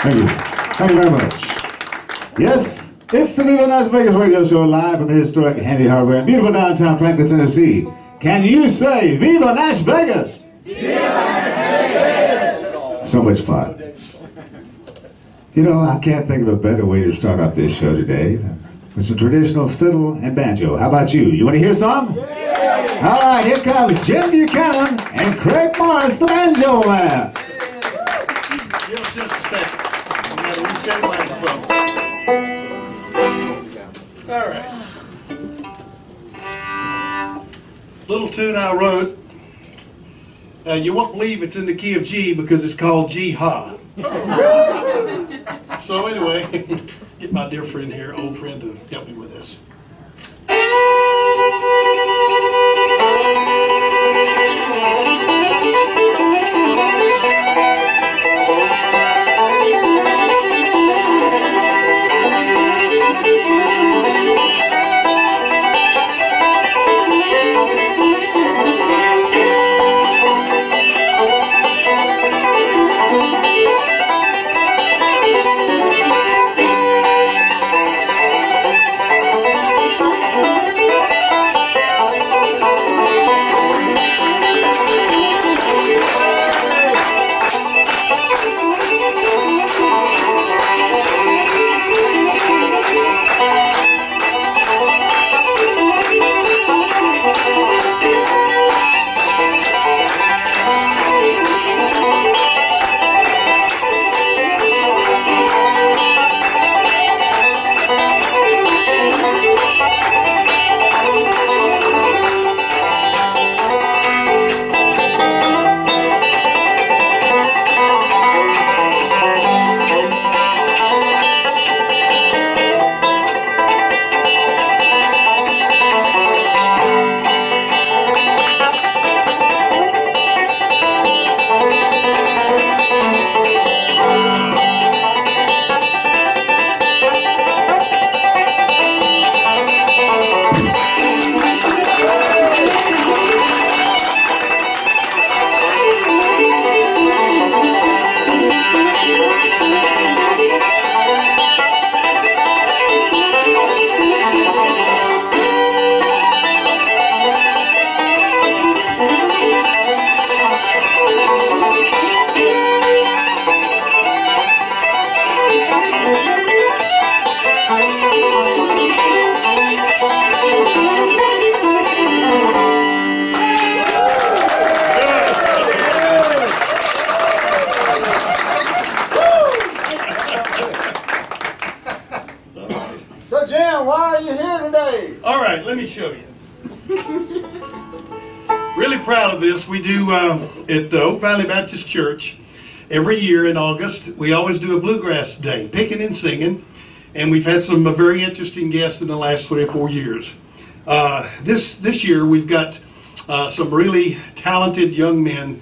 Thank you. Thank you very much. Yes, it's the Viva NashVegas radio show live from the historic Handy Hardware in beautiful downtown Franklin, Tennessee. Can you say Viva NashVegas? Viva NashVegas! So much fun. You know, I can't think of a better way to start off this show today with some traditional fiddle and banjo. How about you? You want to hear some? Yeah. All right, here comes Jim Buchanan and Craig Morris, the banjo man. Just a second. I'm going to reset the microphone. All right. Little tune I wrote. You won't believe it's in the key of G because it's called G-Ha. So anyway, get my dear friend here, old friend, to help me with this. Let me show you. Really proud of this. We do at the Oak Valley Baptist Church every year in August. We always do a bluegrass day, picking and singing, and we've had some very interesting guests in the last 24 years. This year we've got some really talented young men,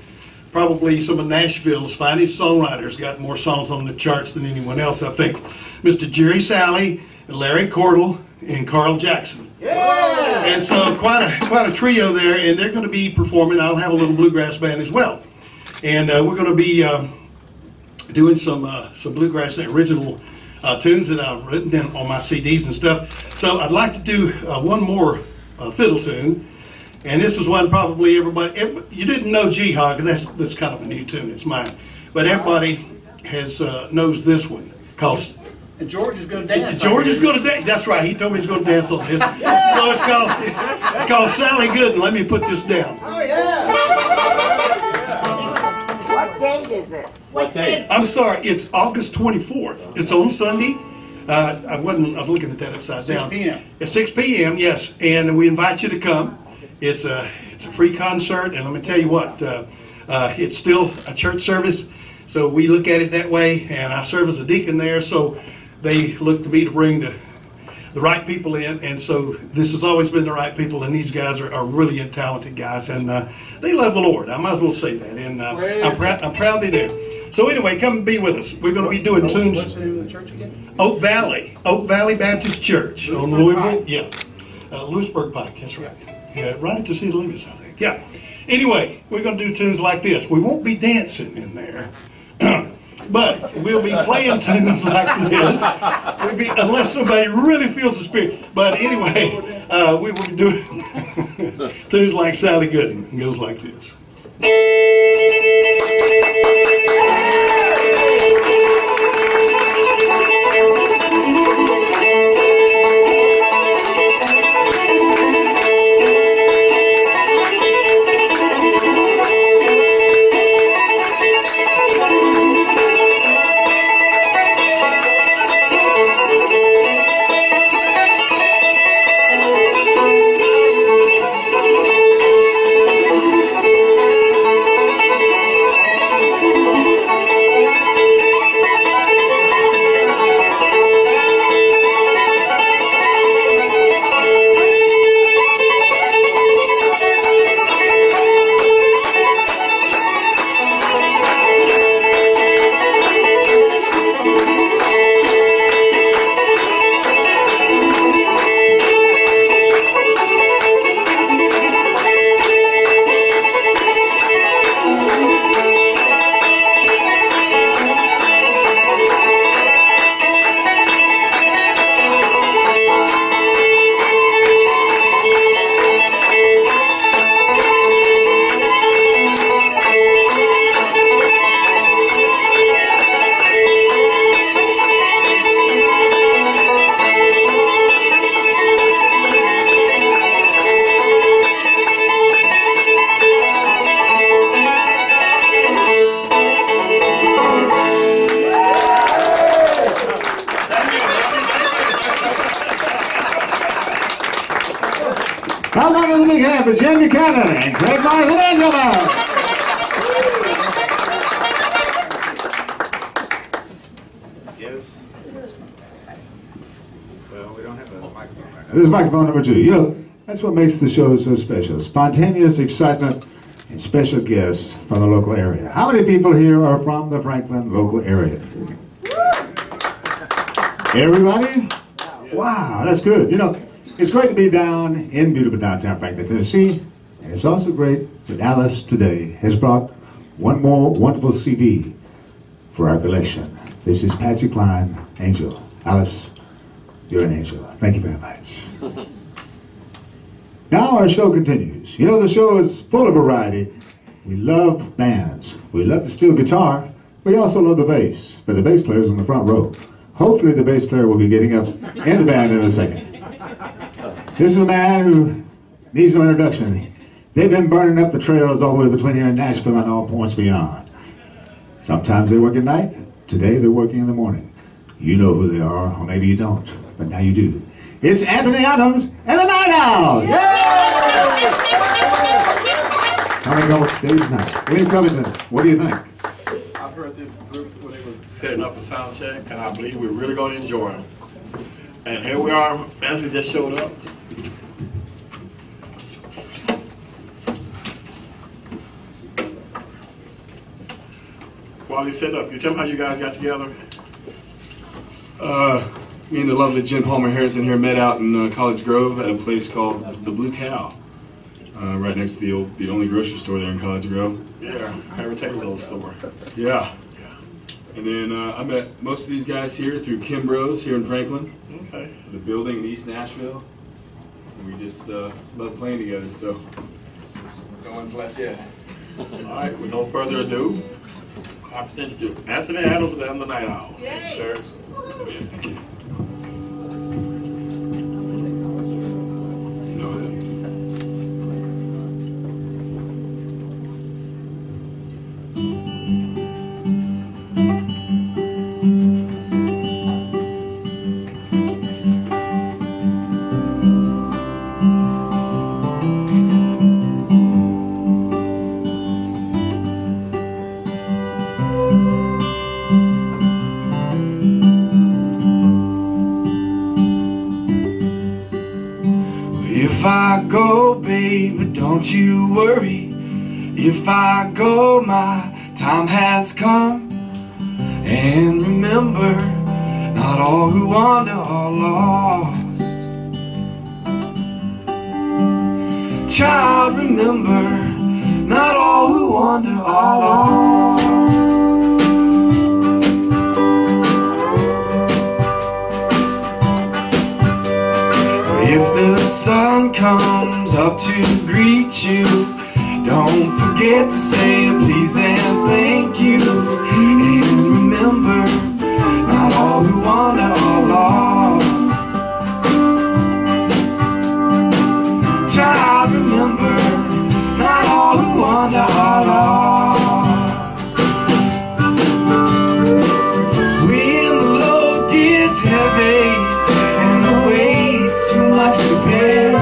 probably some of Nashville's finest songwriters, got more songs on the charts than anyone else, I think. Mr. Jerry Salley, Larry Cordell, and Carl Jackson. Yeah! And so quite a trio there, and they're going to be performing. I'll have a little bluegrass band as well. And we're going to be doing some bluegrass original tunes that I've written down on my CDs and stuff. So I'd like to do one more fiddle tune. And this is one probably everybody you didn't know G-Ha, because that's kind of a new tune, it's mine. But everybody knows this one called... And George is going to dance. George is going to dance. That's right. He told me he's going to dance on this. Yeah. So it's called Sally Gooden. Let me put this down. Oh yeah. What date is it? What date? I'm sorry. It's August 24th. It's on Sunday. I was looking at that upside down. 6 p.m. It's 6 p.m. Yes, and we invite you to come. It's a free concert, and let me tell you what. It's still a church service, so we look at it that way. And I serve as a deacon there, so they look to me to bring the right people in, and so this has always been the right people, and these guys are really talented guys, and they love the Lord. I might as well say that, and I'm proud they do. So anyway, come and be with us. We're going to be doing tunes. What's the name of the church again? Oak Valley Baptist Church on Louisville. Yeah, Lewisburg Pike. That's right. Yeah, right at the city limits, I think. Yeah. Anyway, we're going to do tunes like this. We won't be dancing in there. But we'll be playing tunes like this, unless somebody really feels the spirit. But anyway, we will be doing tunes like Sally Gooden. It goes like this. How long is the big hand for Jim Buchanan and Trademark Banjo? Yes. Well, we don't have a microphone right now. This is microphone number 2. You know, that's what makes the show so special. Spontaneous excitement and special guests from the local area. How many people here are from the Franklin local area? Everybody? Wow, that's good. You know, it's great to be down in beautiful downtown Franklin, Tennessee. And it's also great that Alice today has brought one more wonderful CD for our collection. This is Patsy Cline, Angel. Alice, you're an angel. Thank you very much. Now our show continues. You know, the show is full of variety. We love bands. We love the steel guitar. We also love the bass, but the bass player's on the front row. Hopefully the bass player will be getting up in the band in a second. This is a man who needs no introduction. They've been burning up the trails all the way between here and Nashville and all points beyond. Sometimes they work at night. Today they're working in the morning. You know who they are, or maybe you don't, but now you do. It's Anthony Adams and the Night Owl! Yay! Coming up stage now. William Covington, what do you think? I've heard this group when they were setting up a sound check, and I believe we're really going to enjoy them. And here we are, Anthony just showed up. While he set up, you tell me how you guys got together? Me and the lovely Jen Palmer Harrison here met out in College Grove at a place called the Blue Cow, right next to the only grocery store there in College Grove. Yeah, Heritage little store. Yeah. And then I met most of these guys here through Kimbro's here in Franklin. Okay. The building in East Nashville. And we just love playing together, so no one's left yet. All right, with no further ado, I present you Anthony Adams and the Night Owl. Yes, sir. If I go, baby, don't you worry. If I go, my time has come. And remember, not all who wander are lost. Child, remember, not all who wander are lost. someone comes up to greet you, don't forget to say please and thank you. And remember, not all who wander are lost. Child, remember, not all who wander are lost. When the load gets heavy and the weight's too much to bear,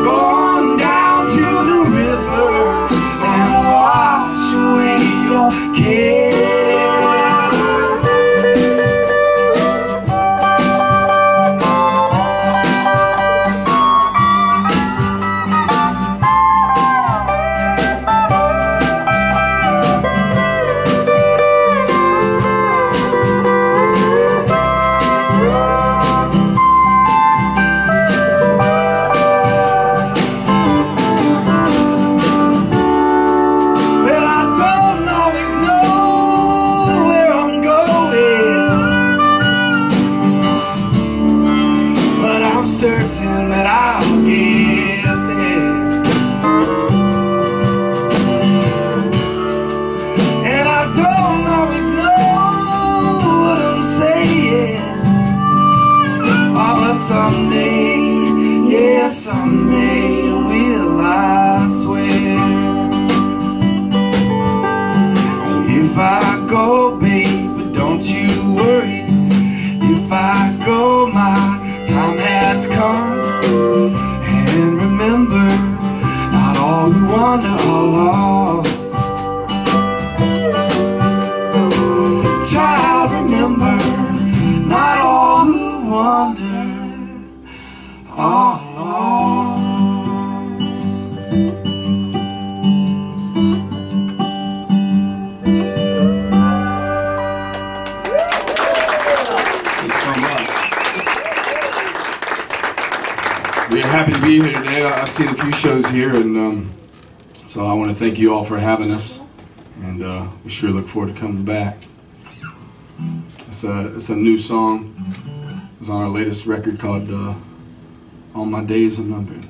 go on down to the river and wash away your care. Certain that I'll get there, and I don't always know what I'm saying, oh, but someday, yeah, someday I will, I swear. So if I go, baby, don't you worry. If I go, my time has come, and remember, not all who wander are lost. Child, remember, not all who wander are lost. Thanks so much. We're happy to be here today. I've seen a few shows here, and so I want to thank you all for having us, and we sure look forward to coming back. It's a new song. It's on our latest record called All My Days Are Numbered.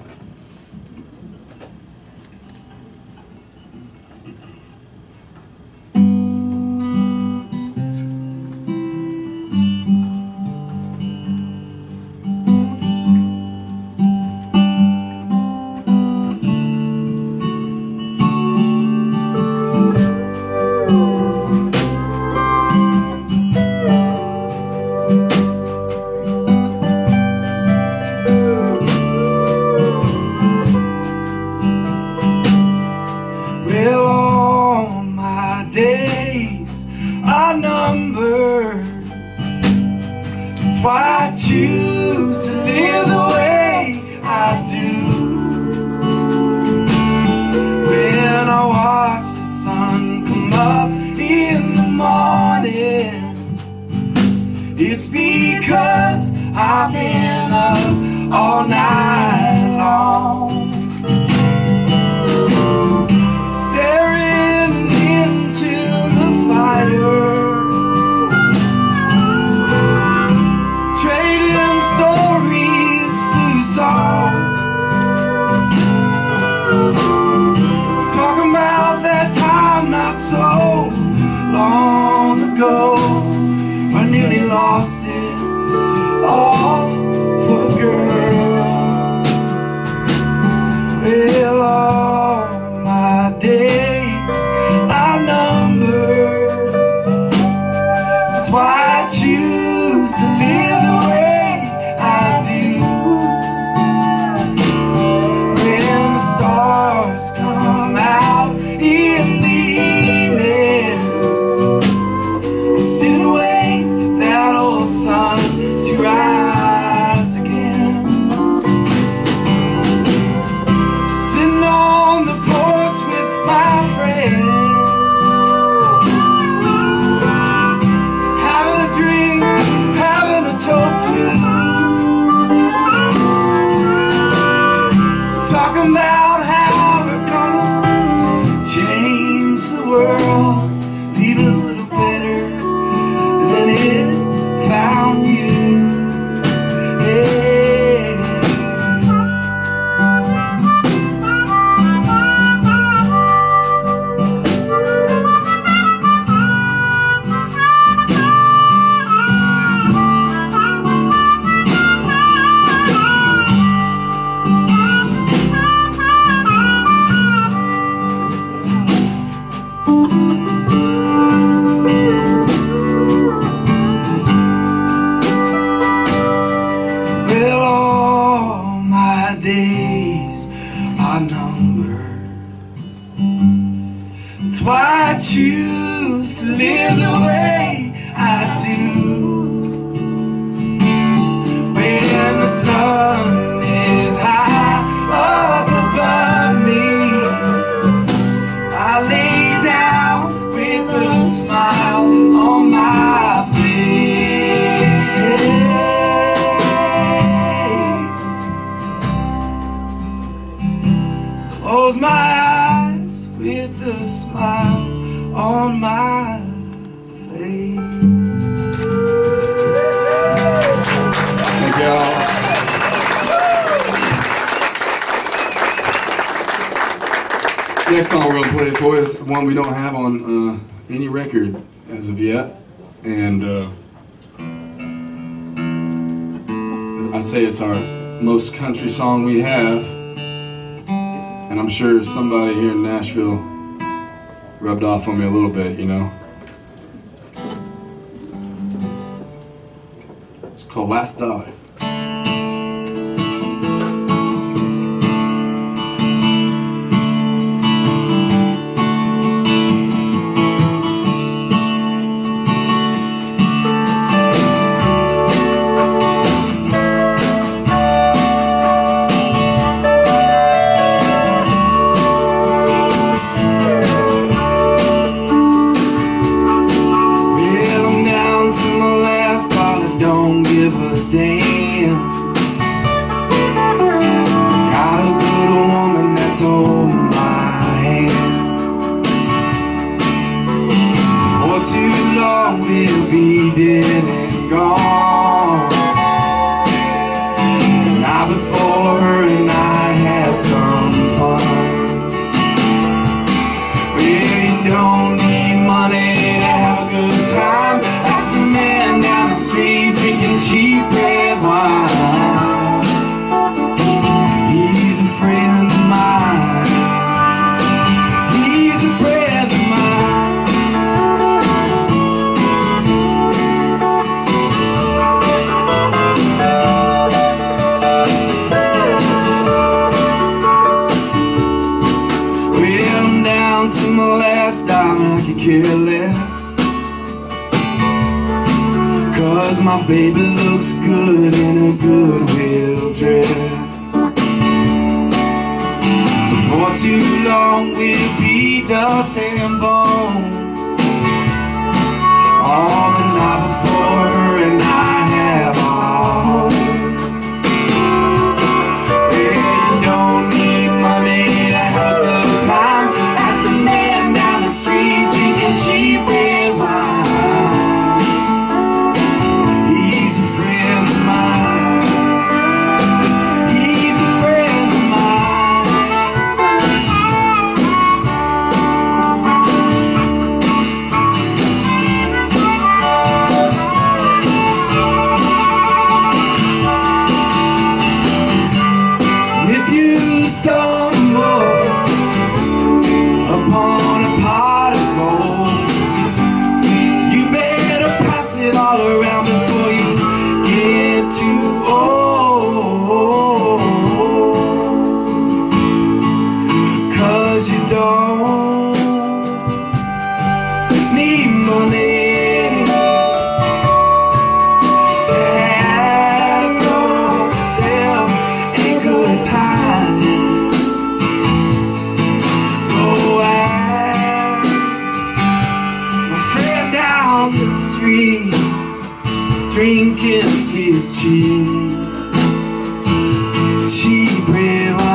Well, all my days are numbered. That's why I choose to live the way I do. When I watch the sun come up in the morning, it's because I've been up all night long, staring into the fire, trading stories through song, talking about that time not so long ago, I nearly lost it all for a girl. Well, all my days are numbered. That's why I choose to live the way I do. When the stars come out in the evening, I sit and wait for that old sun to live the way I do. When the sun is high up above me, I lay down with a smile on my face. Close my eyes with a smile on my face. Thank y'all. Next song we're gonna play for is one we don't have on any record as of yet, and I'd say it's our most country song we have, and I'm sure somebody here in Nashville rubbed off on me a little bit, you know. It's called Last Dollar. We'll be dead and gone. Now before her and I have some fun. Well, you don't need money to have a good time. That's the man down the street drinking cheap red wine. He's a friend of mine. He's a friend of mine. To my last dollar, I could care less, 'cause my baby looks good in a Goodwill dress. Before too long we'll be dust and bone. All the night before her and I have our home. Well, you don't need money to have a good time. Cheap red wine. He's a friend of mine. He's a friend of mine. And if you stumble upon a pot of gold, all around before you get too old. 'Cause you don't need money to have yourself a good time. Go ask my friend down the street, drinking his cheap red wine.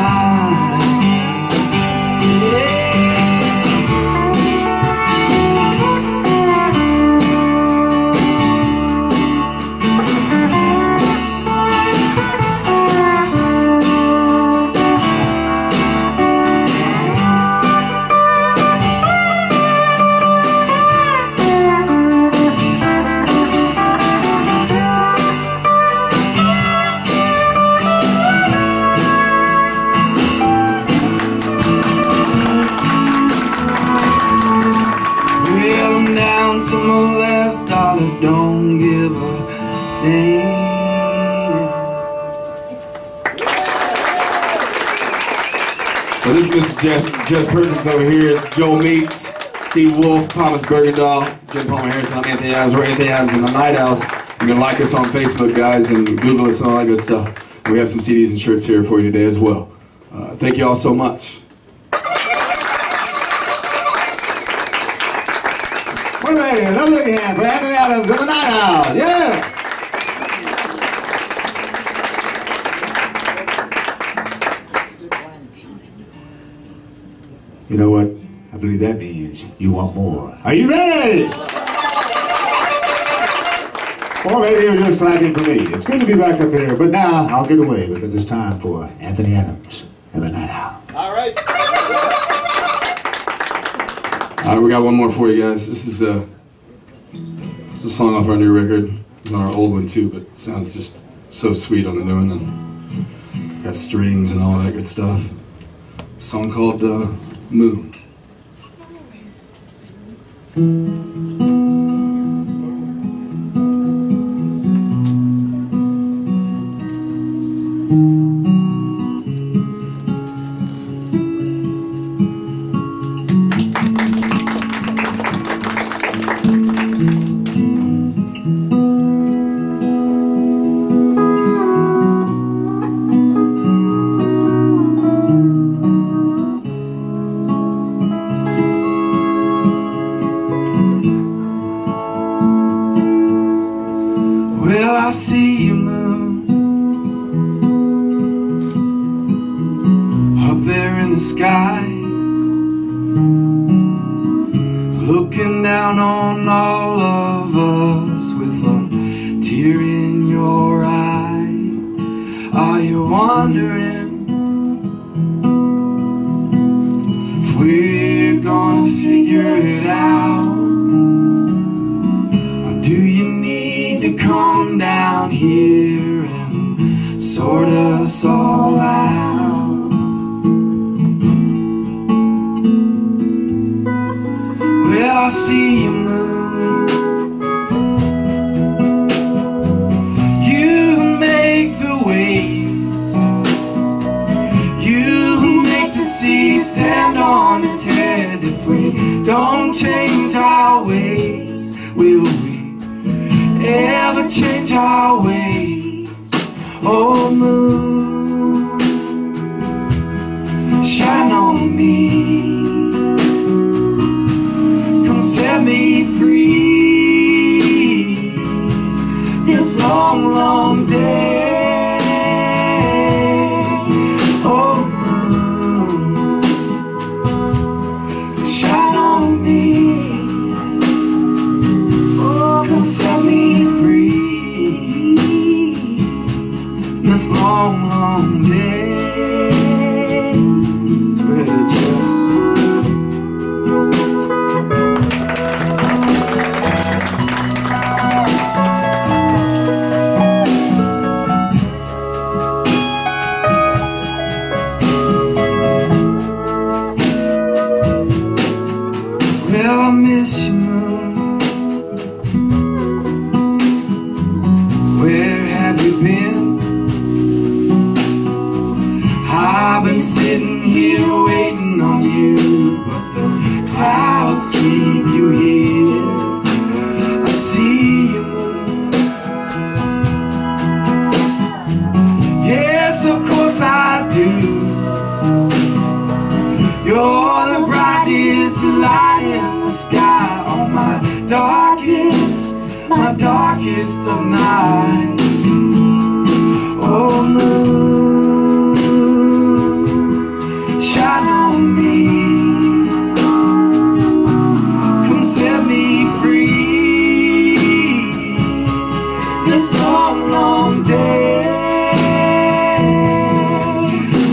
To my last dollar, don't give a damn. So this is Mr. Jeff Perkins over here. It's Joel Meeks. Steve Wolf, Thomas Bergendahl, Jim Palmer Harrison. I'm Anthony Adams. We're Anthony Adams and the Night Owls. You can like us on Facebook, guys, and Google us and all that good stuff. And we have some CDs and shirts here for you today as well. Thank you all so much. Another big hand for Anthony Adams and the Night Owls. Yeah! You know what? I believe that means you want more. Are you ready? Or maybe you're just clapping for me. It's good to be back up here, but now I'll get away because it's time for Anthony Adams and the Night Owl. All right. All right, we got one more for you guys. This is a song off our new record. It's on our old one too, but it sounds just so sweet on the new one, and got strings and all that good stuff. A song called Moon. Well, I see you, moon, up there in the sky, looking down on all of us with a tear in your eye. Are you wondering if we're gonna figure it out? Do you need to come down here and sort us all out? Well, I see you, moon. You make the waves. You make the sea stand on its head. If we don't change our ways, will we ever change our ways? Oh, moon, shine on me, come set me free this long, long day. Oh, moon, shine on me, come set me free this long, long day. Well, I miss you, moon. Where have you been? I've been sitting here waiting on you, but the clouds keep you here. I see you, moon. Yes, of course I do. You're the brightest light in the sky on my darkest of nights. Oh, moon, shine on me, come set me free this long, long day.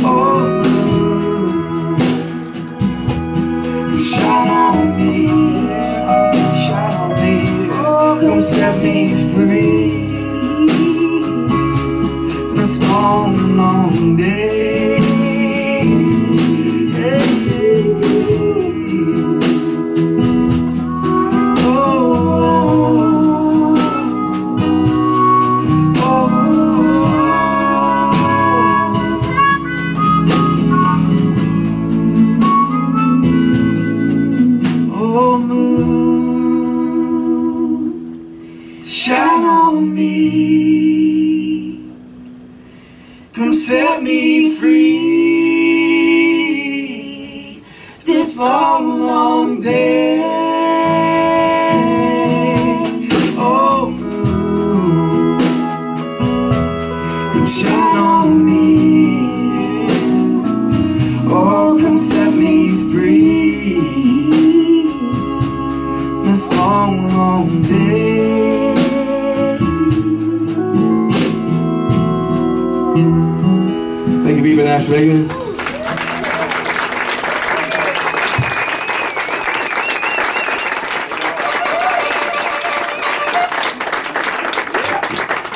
Oh, moon, shine on me, come set me free this long, long day. Oh, oh, oh, oh. shine on me. Come set me free this long, long day. Oh, moon, come shine on me. Oh, come set me free this long, long day. Thank you, Viva NashVegas.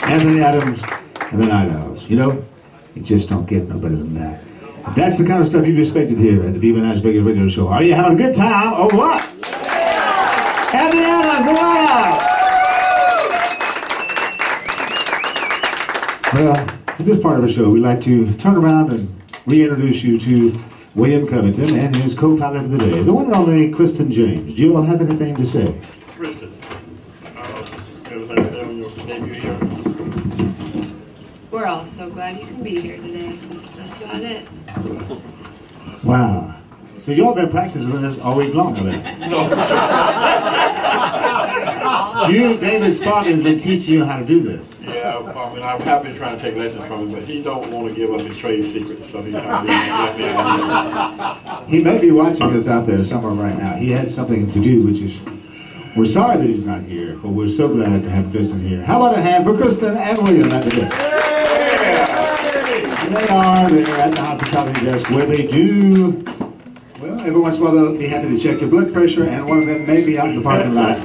Anthony Adams and the Night Owls. You know, you just don't get no better than that. That's the kind of stuff you've expected here at the Viva NashVegas radio show. Are you having a good time or what? Yeah. Anthony Adams, the Night Owls. Well, in this part of the show, we'd like to turn around and reintroduce you to William Covington and his co-pilot of the day, the one and only Kristen James. Do you all have anything to say? Kristen, everything on your debut here. We're all so glad you can be here today. That's about it. Wow. So y'all been practicing with this all week long, I bet. You, David Spartan, has been teaching you how to do this. Yeah, I mean, I'm happy trying to take lessons from him, but he don't want to give up his trade secrets, so he kind of left me out. He may be watching us out there somewhere right now. He had something to do, which is, we're sorry that he's not here, but we're so glad to have Kristen here. How about a hand for Kristen and William at the desk? They're at the hospitality desk where they do, well, every once in a while they'll be happy to check your blood pressure, and one of them may be out in the parking lot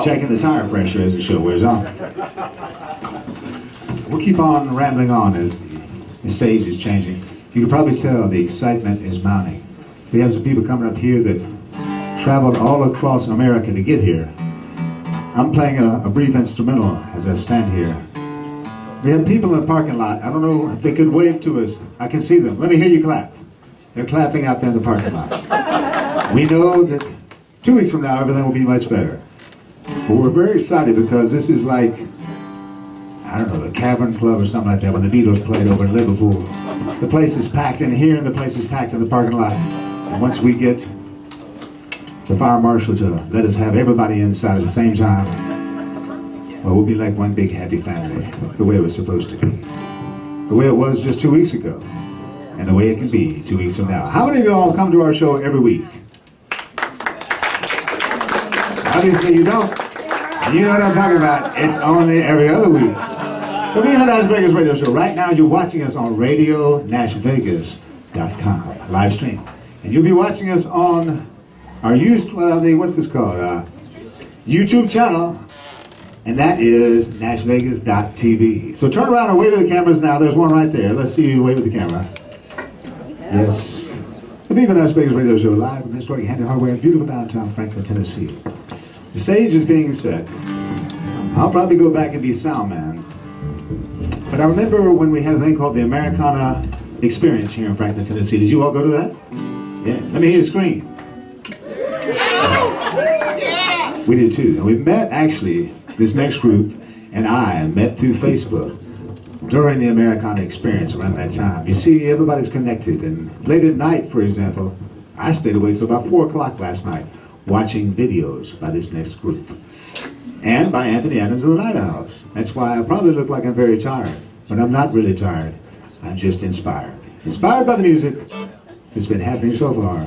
checking the tire pressure as the show wears on. We'll keep on rambling on as the stage is changing. You can probably tell the excitement is mounting. We have some people coming up here that traveled all across America to get here. I'm playing a brief instrumental as I stand here. We have people in the parking lot. I don't know if they could wave to us. I can see them. Let me hear you clap. They're clapping out there in the parking lot. We know that 2 weeks from now everything will be much better. But we're very excited because this is like, I don't know, the Cavern Club or something like that when the Beatles played over in Liverpool. The place is packed in here and the place is packed in the parking lot. And once we get the fire marshal to let us have everybody inside at the same time, well, we'll be like one big happy family, the way it was supposed to be. The way it was just 2 weeks ago, and the way it can be 2 weeks from now. How many of you all come to our show every week? Obviously you don't. You know what I'm talking about. It's only every other week. The Viva NashVegas radio show. Right now you're watching us on RadioNashVegas.com, live stream. And you'll be watching us on our what's this called? YouTube channel. And that is NashVegas.tv. So turn around and wave at the cameras now. There's one right there. Let's see you wave at the camera. Yes. The Viva NashVegas radio show live from historic Handy Hardware in beautiful downtown Franklin, Tennessee. The stage is being set. I'll probably go back and be sound man. But I remember when we had a thing called the Americana Experience here in Franklin, Tennessee. Did you all go to that? Yeah. Let me hear you scream. We did too. And we met actually, this next group and I met through Facebook during the Americana Experience around that time. You see, everybody's connected. And late at night, for example, I stayed awake till about 4 o'clock last night watching videos by this next group. And by Anthony Adams and the Night Owls. That's why I probably look like I'm very tired. But I'm not really tired. I'm just inspired. Inspired by the music that's been happening so far.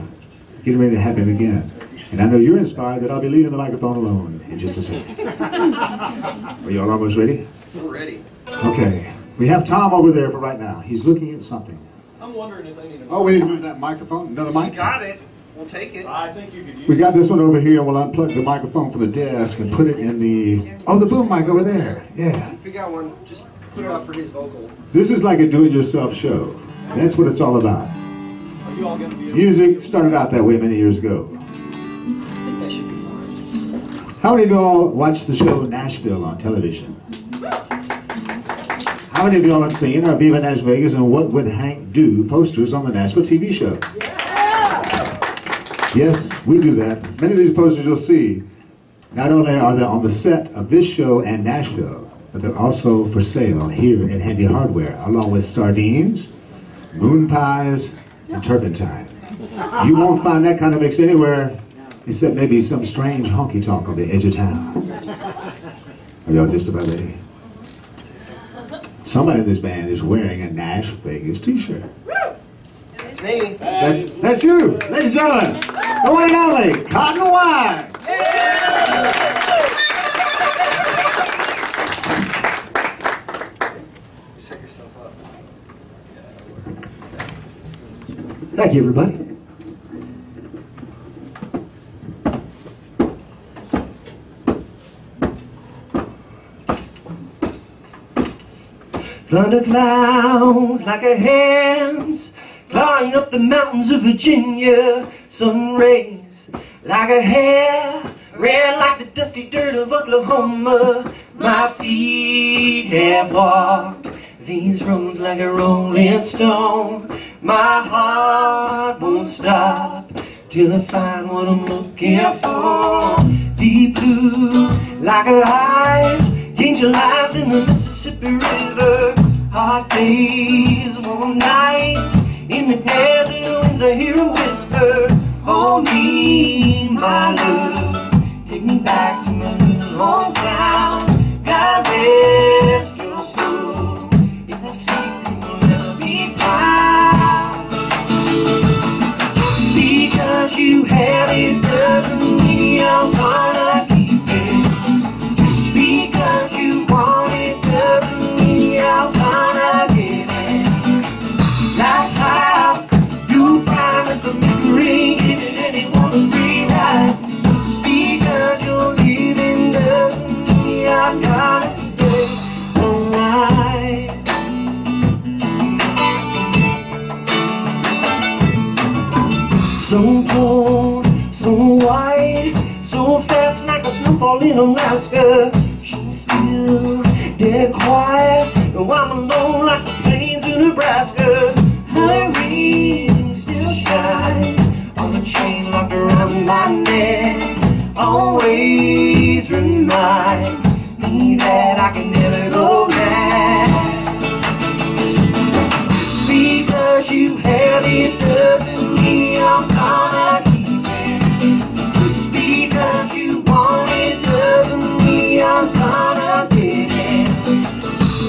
Getting ready to happen again. And I know you're inspired that I'll be leaving the microphone alone in just a second. Are you all almost ready? We're ready. Okay. We have Tom over there for right now. He's looking at something. I'm wondering if they need a Oh, we need to move that microphone. Another mic? You got it. We'll take it. I think you could use We got this one over here, and we'll unplug the microphone from the desk and put it in the... Oh, the boom mic over there. Yeah. If you got one, just put it out for his vocal. This is like a do-it-yourself show. That's what it's all about. Are you all going to be... Music started out that way many years ago. I think that should be fine. How many of you all watched the show Nashville on television? How many of you all have seen our Viva NashVegas and What Would Hank Do posters on the Nashville TV show? Yes, we do that. Many of these posters you'll see Not only are they on the set of this show and Nashville, but they're also for sale here at Handy Hardware, along with sardines, moon pies, and turpentine. You won't find that kind of mix anywhere, except maybe some strange honky-tonk on the edge of town. Are y'all just about ready? Somebody in this band is wearing a NashVegas t-shirt. That's me. That's you, ladies and gentlemen. The one and only Cotton Wine. Set yourself up. Thank you, everybody. Thunder clouds like a hands clawing up the mountains of Virginia. Sun rays like a hair, red like the dusty dirt of Oklahoma. My feet have walked these roads like a rolling stone. My heart won't stop till I find what I'm looking for. Deep blue like her eyes, angel eyes in the Mississippi River. Hot days, warm nights, in the desert winds I hear a whisper. Hold me, my love, take me back to my little hometown. God rest your soul, if I seek will never be found. Just because you have it doesn't mean I'm gonna keep it. Just because you want it doesn't mean I'm gonna get it. That's how you find that the misery giving anyone a free ride. Just because you're leaving doesn't mean I gotta stay alive. So cold, so white, so fast like a snowfall in Alaska. She's still dead quiet, no, I'm alone like the plains in Nebraska. Her ring still shines on a chain locked around my neck. Always reminds me that I can never go back. Just because you have it doesn't mean I'm gonna keep it. Just because you want it doesn't mean I'm gonna get it.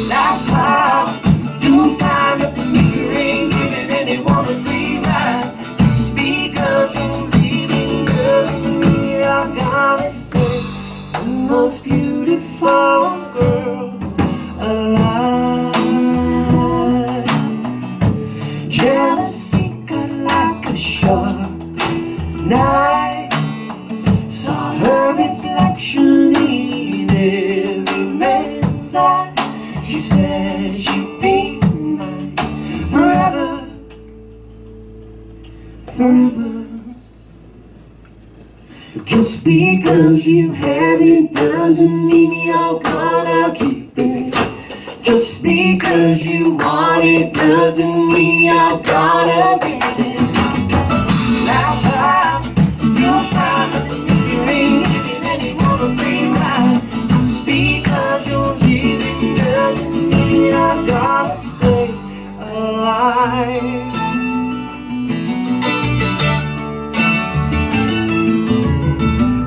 That's how you find that the mirror ain't giving anyone a free ride. Just because you're leaving doesn't mean I gotta stay. The most beautiful girl alive. Jealousy cut like a sharp knife. Saw her reflection in every man's eyes. She said she'd be mine forever, forever. Just because you have it doesn't mean you're gonna keep it. Just because you want it doesn't mean you're gonna get it. That's how you'll find that you ain't giving anyone a free ride. Just because you're leaving doesn't mean I gotta stay alive.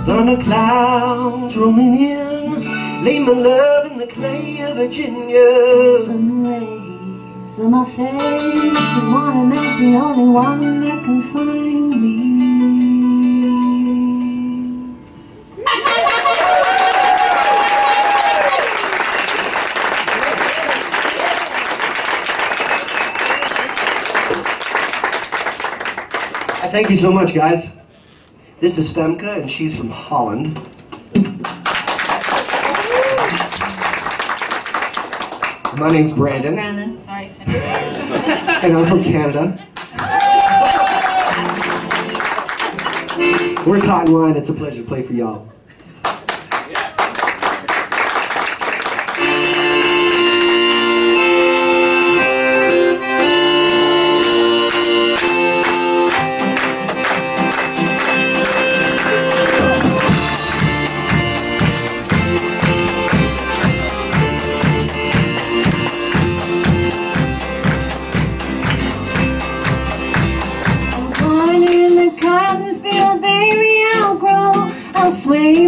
Thunder clouds rolling in, lay my love in the clay of Virginia. Sun rays on my face, 'cause one of me's the only one that can find me. Thank you so much, guys. This is Femke, and she's from Holland. My name's Brandon. Brandon, sorry. And I'm from Canada. We're Cotton Wine. It's a pleasure to play for y'all.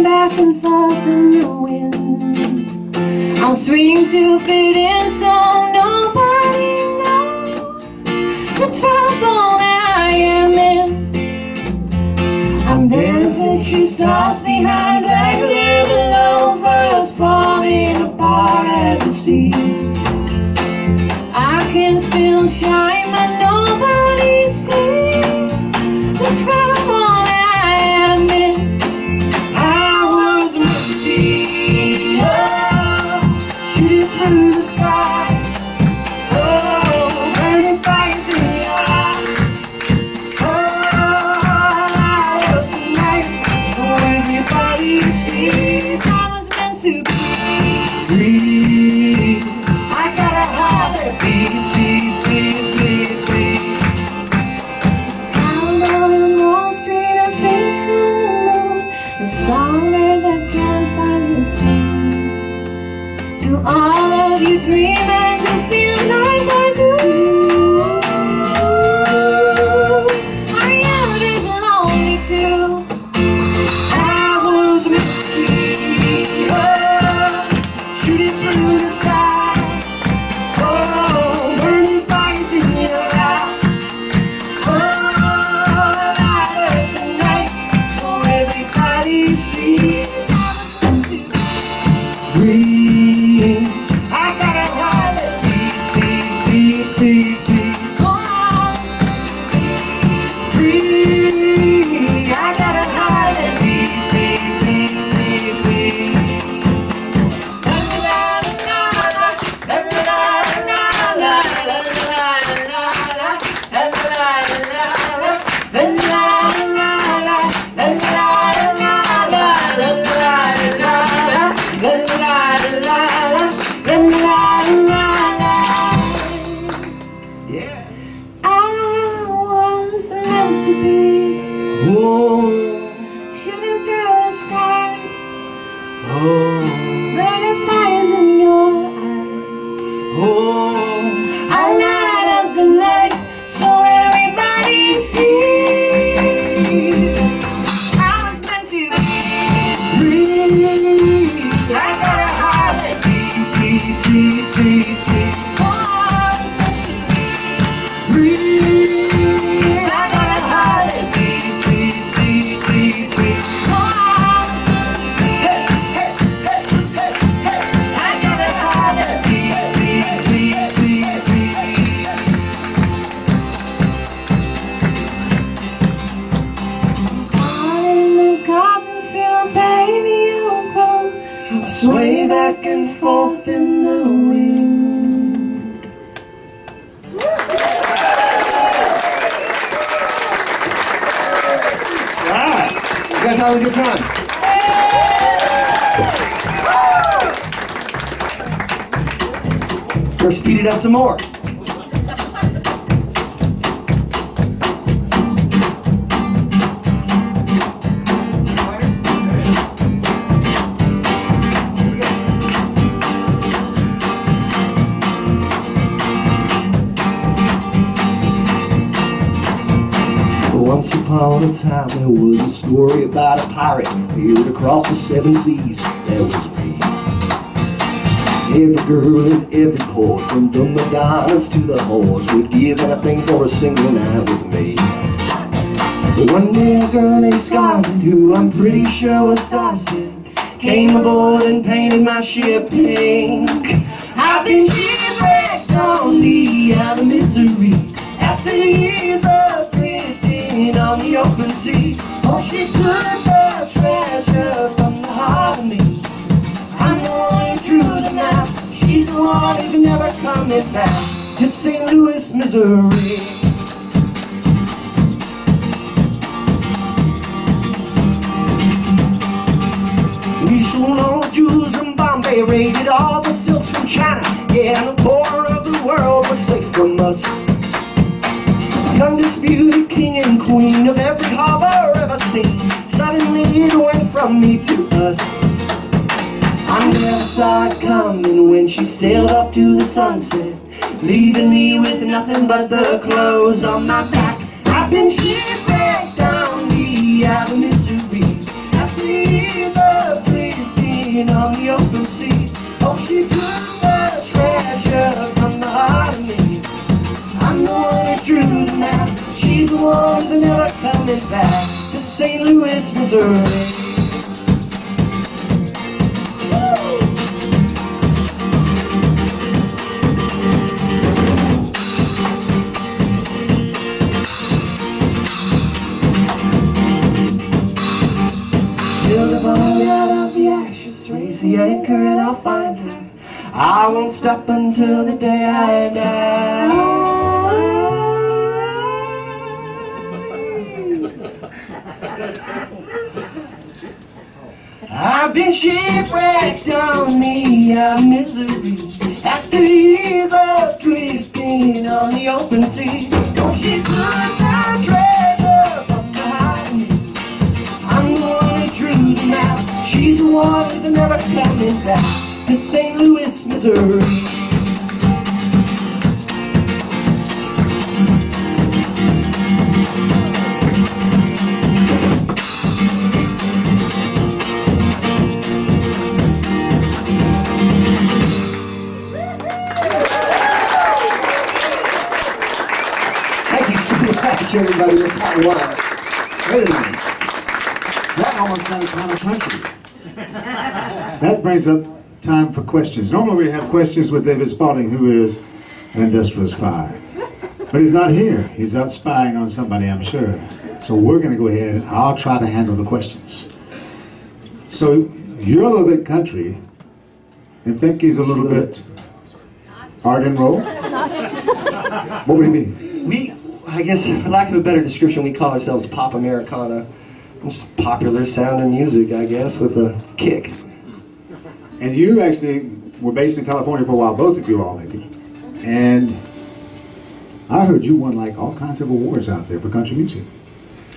back and forth in the wind. I'll swing to fit in so nobody knows the trouble that I am in. I'm dancing, shoot stars behind black leather loafers, falling apart at the seams. I can still shine, but nobody sees the trouble that I am in. I was misty, oh, shooting through the sky, oh, burning fires in your eyes, oh, light up the night, so everybody sees I was meant to be free. I gotta have that peace, peace, peace, peace, peace. Out on Wall Street, a fish in the moon, a songbird that can't find his tune. To all of you dreamers who feel like I do, I am as lonely too. I was misty, oh, shooting through the sky, oh, burning fires in your eyes, oh, light up the night, so everybody sees I was meant to be free. I gotta have it, peace, peace, peace, peace, peace. Free. I gotta have it, peace, peace, peace, peace, peace. La la la la la la la la la I was meant to be shooting through the skies, burning fires in your eyes. I light up the night so everybody sees I was meant to be free. I gotta have it, peace, peace, peace, peace, peace. Oh, free. I gotta have it, peace, peace, peace, peace, peace. Oh, hey, hey, hey, hey, hey. I gotta have it, peace, peace, peace, peace, peace. Out in the cotton field, baby, you'll grow. I'll sway back and forth in the wind. Alright, you guys having a good time? We're speed it up some more. Once upon a time there was a story about a pirate feared across the 7 seas. There was me. Every girl and every port, from the Madonnas to the whores, would give anything for a single night with me. But one day a girl named Scarlet, who I'm pretty sure was Starset, came aboard and painted my ship pink. I've been shipwrecked on the island of misery after years of drifting on the open sea. Oh, she took the treasure from the heart of me. I'm the one who drew the map. She's the one who's never coming back to St. Louis, Missouri. We sold all the jewels from Bombay, raided all the silks from China. Yeah, and the border of the world was safe from us. The undisputed king and queen of every harbor ever seen. Suddenly it went from me to us. I never saw it coming when she sailed off to the sunset, leaving me with nothing but the clothes on my back. I've been shipwrecked down the island of Missouri after ease of drifting on the open sea. Oh, she took the treasure from the heart of me. I'm the one who drew the map. She's the one who's never coming back to St. Louis, Missouri. Build a boat out of the ashes, raise the anchor and I'll find her. I won't stop until the day I die. I've been shipwrecked on the misery after years of drifting on the open sea. Oh, she took the treasure from behind me. I'm the one who drew the map. She's the one who's never coming back to St. Louis, Missouri. Everybody with hot water. Wait a minute. That almost sounds kind of country. That brings up time for questions. Normally we have questions with David Spaulding, who is an industrial spy. But he's not here. He's out spying on somebody, I'm sure. So we're going to go ahead and I'll try to handle the questions. So you're a little bit country, and Femke's a little bit art and roll. What would he be? I guess, for lack of a better description, we call ourselves pop Americana. Just popular sounding music, I guess, with a kick. And you actually were based in California for a while, both of you all maybe. And I heard you won like all kinds of awards out there for country music.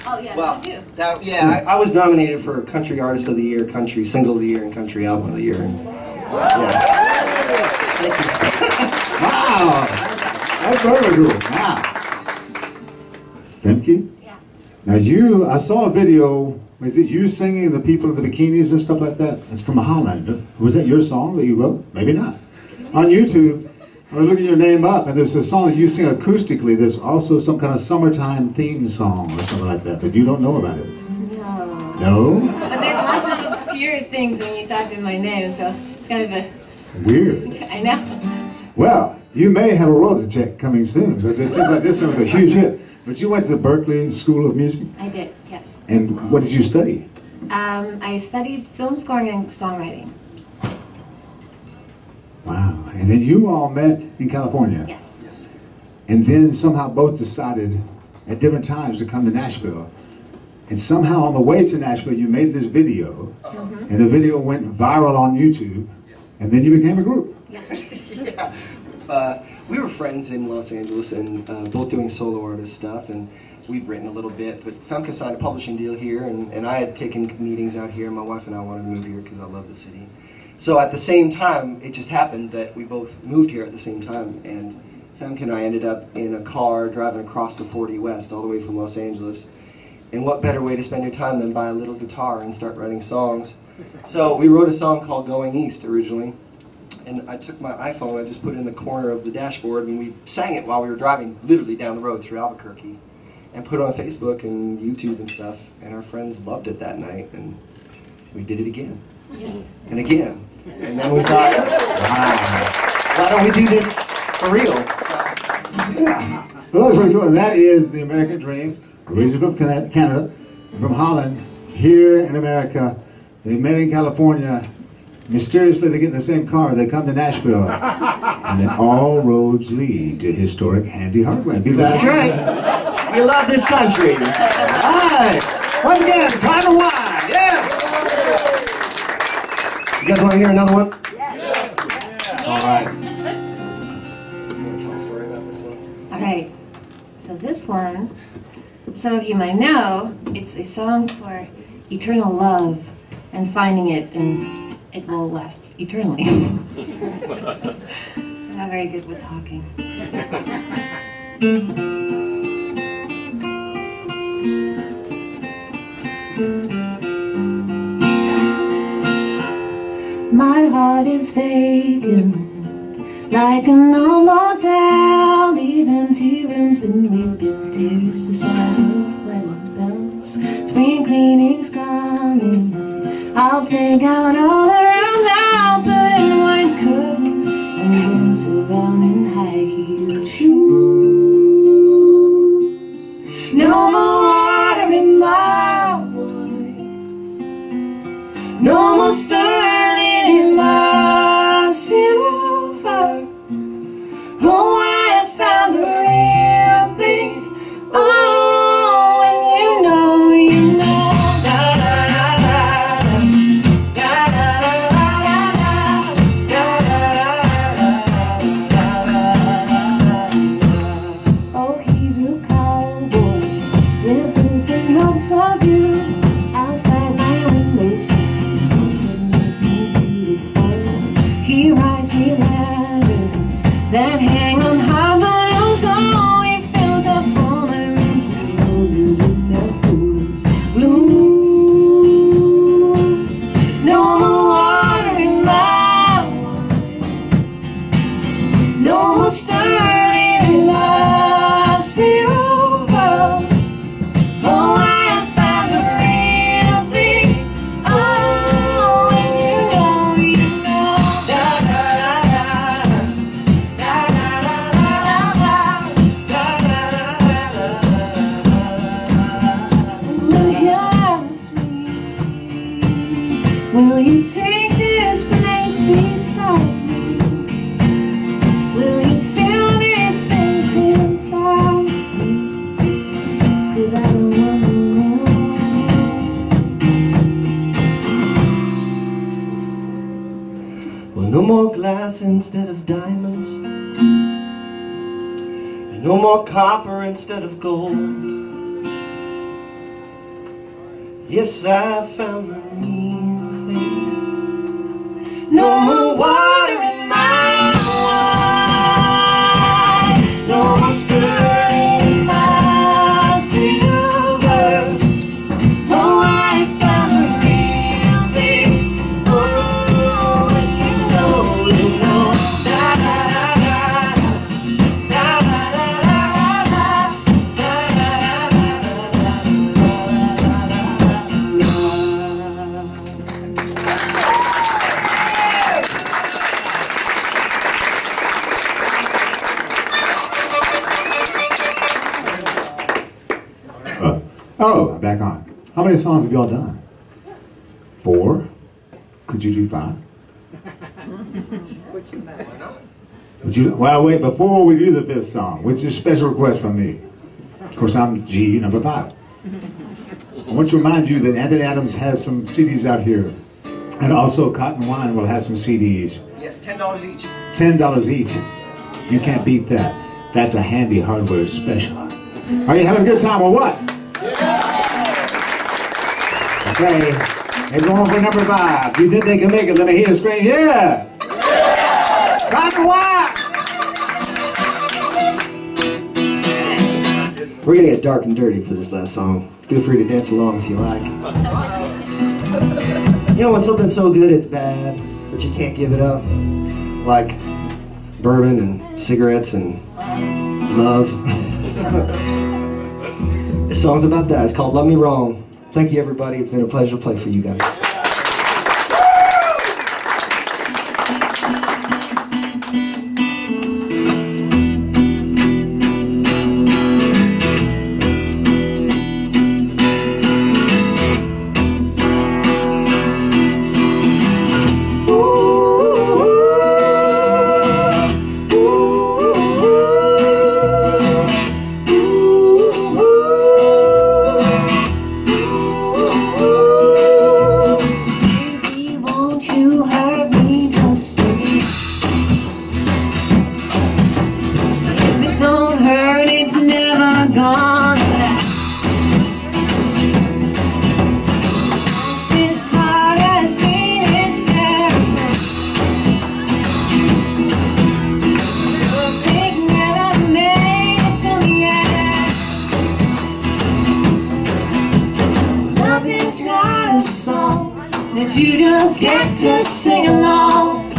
Oh yeah, Well, you do. I was nominated for Country Artist of the Year, Country Single of the Year, and Country Album of the Year. And, yeah. Thank you. Wow! That's very cool. Wow. Femke? Yeah. Now I saw a video, is it you singing The People in the Bikinis and stuff like that? It's from Holland. Was that your song that you wrote? Maybe not. On YouTube, I was looking your name up, and there's a song that you sing acoustically. There's also some kind of summertime theme song or something like that, but you don't know about it. No. No? But there's lots of obscure things when you type in my name, so it's kind of a... Weird. I know. Well, you may have a royalty check coming soon, because it seems like this one was a huge hit. But you went to the Berkeley School of Music? I did, yes. And what did you study? I studied film scoring and songwriting. Wow. And then you all met in California? Yes. And then somehow both decided at different times to come to Nashville. And somehow on the way to Nashville you made this video. And the video went viral on YouTube. And then you became a group. Yes. We were friends in Los Angeles and both doing solo artist stuff, and we'd written a little bit, but Femke signed a publishing deal here, and I had taken meetings out here. My wife and I wanted to move here because I love the city. So at the same time, it just happened that we both moved here at the same time, and Femke and I ended up in a car driving across the 40 West all the way from Los Angeles. And what better way to spend your time than buy a little guitar and start writing songs? So we wrote a song called Going East originally. And I took my iPhone, I just put it in the corner of the dashboard, and we sang it while we were driving literally down the road through Albuquerque, and put it on Facebook and YouTube and stuff, and our friends loved it that night, and we did it again. Yes. And again. And then we thought, wow, why don't we do this for real? Yeah. Well, that's pretty cool. And that is the American dream. Originally from Canada, from Holland, here in America. They met in California. Mysteriously, they get in the same car, they come to Nashville, and then all roads lead to historic Handy Hardware. That's right. We love this country. All right. Once again, time of wine. Yeah. You guys want to hear another one? Yeah. All right. You want to tell a story about this one? All right. So this one, some of you might know, it's a song for eternal love and finding it, and it will last eternally. I'm not very good with talking. My heart is vacant, like an old motel. These empty rooms been weeping tears the size of wedding bells. Spring cleaning's coming. I'll take out all the rooms, I'll put in white curtains and dance around in high-heeled shoes. No more water in my wine, no more sterling in my silver. Oh, I have found the real thing. Oh, when you know, you know. Oh, he's a cowboy with boots and hopes of you. Outside my window, sees something make me beautiful. He writes me letters that hang on high miles. Oh, he fills up all my rooms with roses and daffodils bloom. No more water in my wine, no more sterling in my silver. Oh, I have found the real thing. Oh, when you know, you know. Da da da da da da da da da da. Will you ask me, will you take this place beside me? Will you fill this space inside me? 'Cause I don't want no more. Well, no more glass instead of diamonds, and no more copper instead of gold. Yes, I found the real thing. No more water in my wine, no more sterling in my silver. Oh, I found the real thing. Oh, when you know, you know. Da da da da da da da da da Oh, I'm back on. How many songs have y'all done? 4? Could you do 5? Would you? Well, wait, before we do the 5th song, which is a special request from me. Of course, I'm G, number 5. I want to remind you that Anthony Adams has some CDs out here. And also Cotton Wine will have some CDs. Yes, $10 each. $10 each. You can't beat that. That's a handy hardware special. Are you having a good time or what? Okay, they're going for number 5. You think they can make it? Let me hear you scream, yeah! Cotton Wine! We're gonna get dark and dirty for this last song. Feel free to dance along if you like. You know when something's so good it's bad, but you can't give it up? Like bourbon and cigarettes and love. This song's about that. It's called Love Me Wrong. Thank you, everybody. It's been a pleasure to play for you guys. that you just get to sing along.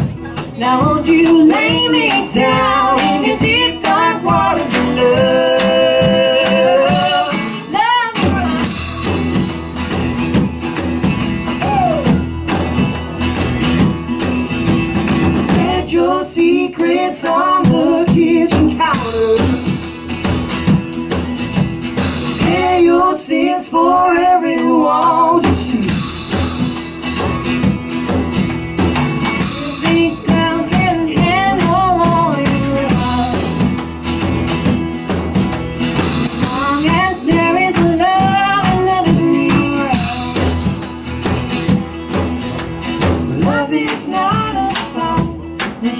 Now won't you lay me down in your deep dark waters of love? Love me right. Spread your secrets on the kitchen counter. Share your sins for everyone to see.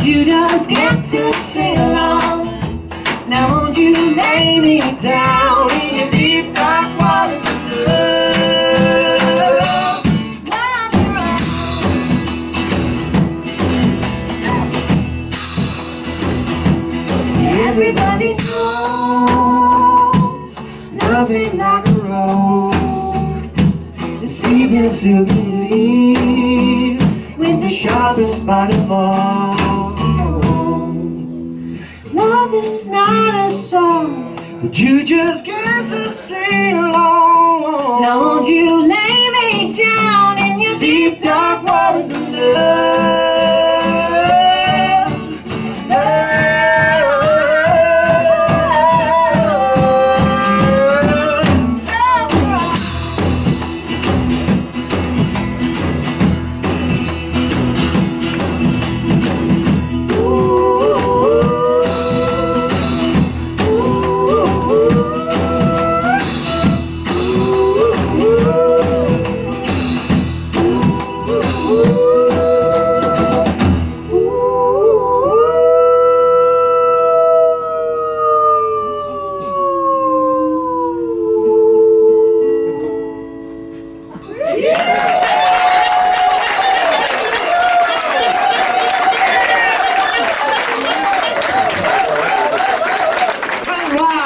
You just get to sing along. Now won't you lay me down in your deep dark waters of love? Love me right. Everybody knows nothing like a rose. Deceiving silver leaves with the sharpest spot of all. Love is not a song that you just get to sing along. Now won't you lay me down in your deep dark waters of love?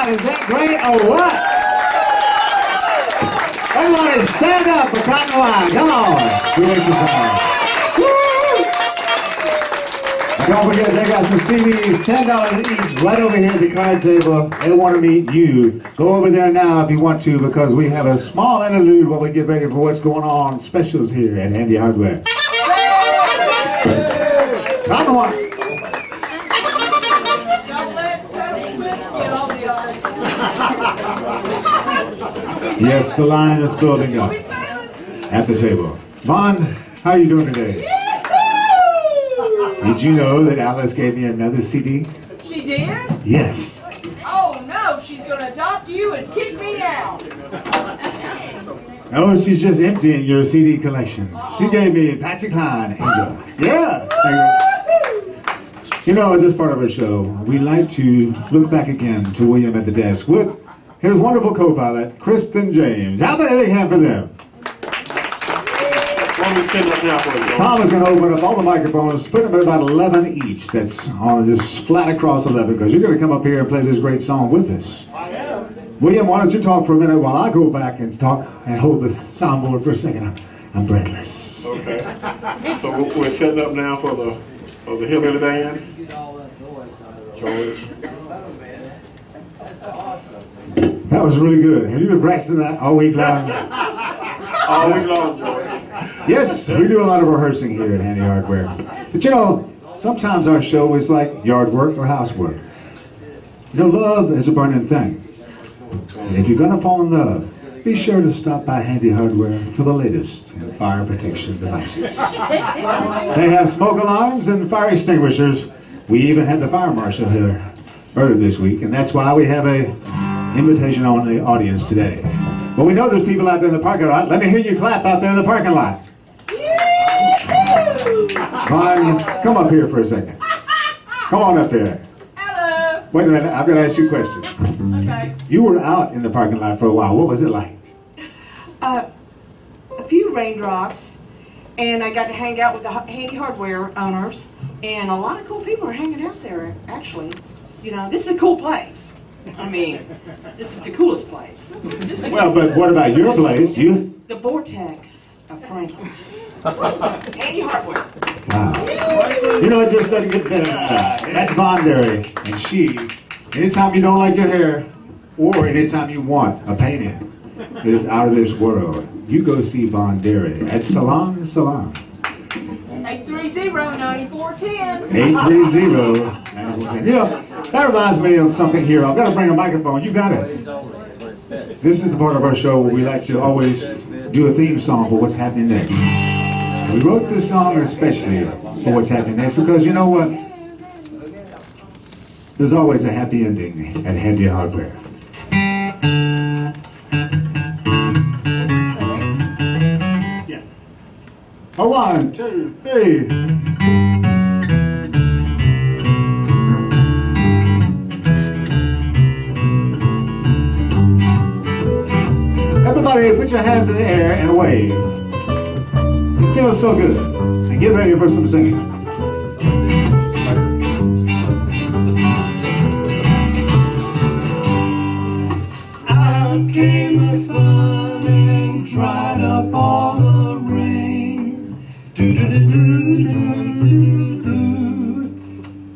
Is that great or what? Everybody stand up for Cotton Line. Come on. Don't forget, they got some CDs, $10 each, right over here at the card table. They want to meet you. Go over there now if you want to, because we have a small interlude while we get ready for what's going on. Specials here at Handy Hardware. Cotton Line. Yes, the line is building up at the table. Vaughn, how are you doing today? Did you know that Alice gave me another CD? She did? Yes. Oh no, she's gonna adopt you and kick me out. No, she's just emptying your CD collection. She gave me Patsy Cline, Angel. Yeah. You know, at this part of our show, we like to look back again to William at the desk with his wonderful co-pilot, Kristen James. How about a big hand for them? Tom is going to open up all the microphones, put them at about 11 each. That's on just flat across 11, because you're going to come up here and play this great song with us. I am. William, why don't you talk for a minute while I go back and talk and hold the soundboard for a second. I'm breathless. Okay. So we're setting up now for the Hillbilly Band. George. That was really good. Have you been practicing that all week long? All week long, George. Yes, we do a lot of rehearsing here at Handy Hardware. But you know, sometimes our show is like yard work or housework. You know, love is a burning thing. And if you're going to fall in love, be sure to stop by Handy Hardware for the latest in fire protection devices. They have smoke alarms and fire extinguishers. We even had the fire marshal here earlier this week, and that's why we have a invitation-only audience today. But we know there's people out there in the parking lot. Let me hear you clap out there in the parking lot. Vaughn, come up here for a second. Come on up here. Hello. Wait a minute, I've got to ask you a question. Okay. You were out in the parking lot for a while. What was it like? A few raindrops, and I got to hang out with the Handy Hardware owners, and a lot of cool people are hanging out there, actually. You know, this is a cool place. I mean, this is the coolest place. Well, but what about your place? The Vortex. Franklin. Andy Hardware. Wow. You know, it just doesn't get better than that. That's Bondary. And she, anytime you don't like your hair, or anytime you want a painting that is out of this world, you go see Bondary at Salon Salon. 830-9410. 830-9410. You know, that reminds me of something here. I've got to bring a microphone. You got it. This is the part of our show where we like to always do a theme song for what's happening next. And we wrote this song especially for what's happening next because you know what? There's always a happy ending at Handy Hardware. Yeah. A 1, 2, 3. Everybody put your hands in the air and wave. It feels so good. And get ready for some singing. Out came the sun and dried up all the rain. Do-do-do-do-do-do-do.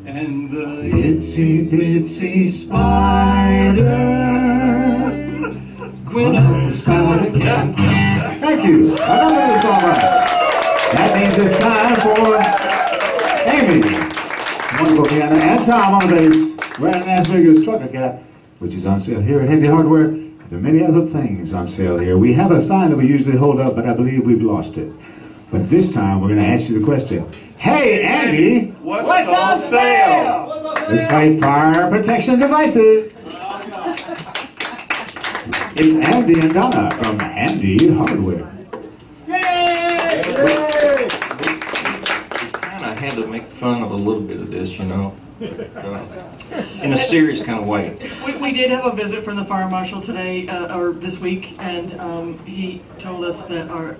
And the itsy bitsy spider went up the spider cat. Thank you. I love this song right. That means it's time for Amy, wonderful piano, and Tom on the bass. We're at NashVegas Trucker Cap, which is on sale here at Handy Hardware. There are many other things on sale here. We have a sign that we usually hold up, but I believe we've lost it. But this time, we're going to ask you the question. Hey, Andy! What's on sale? Looks like fire protection devices. It's Andy and Donna from Handy Hardware. I had to make fun of a little bit of this, you know, in a serious kind of way. We did have a visit from the fire marshal today, or this week, and he told us that our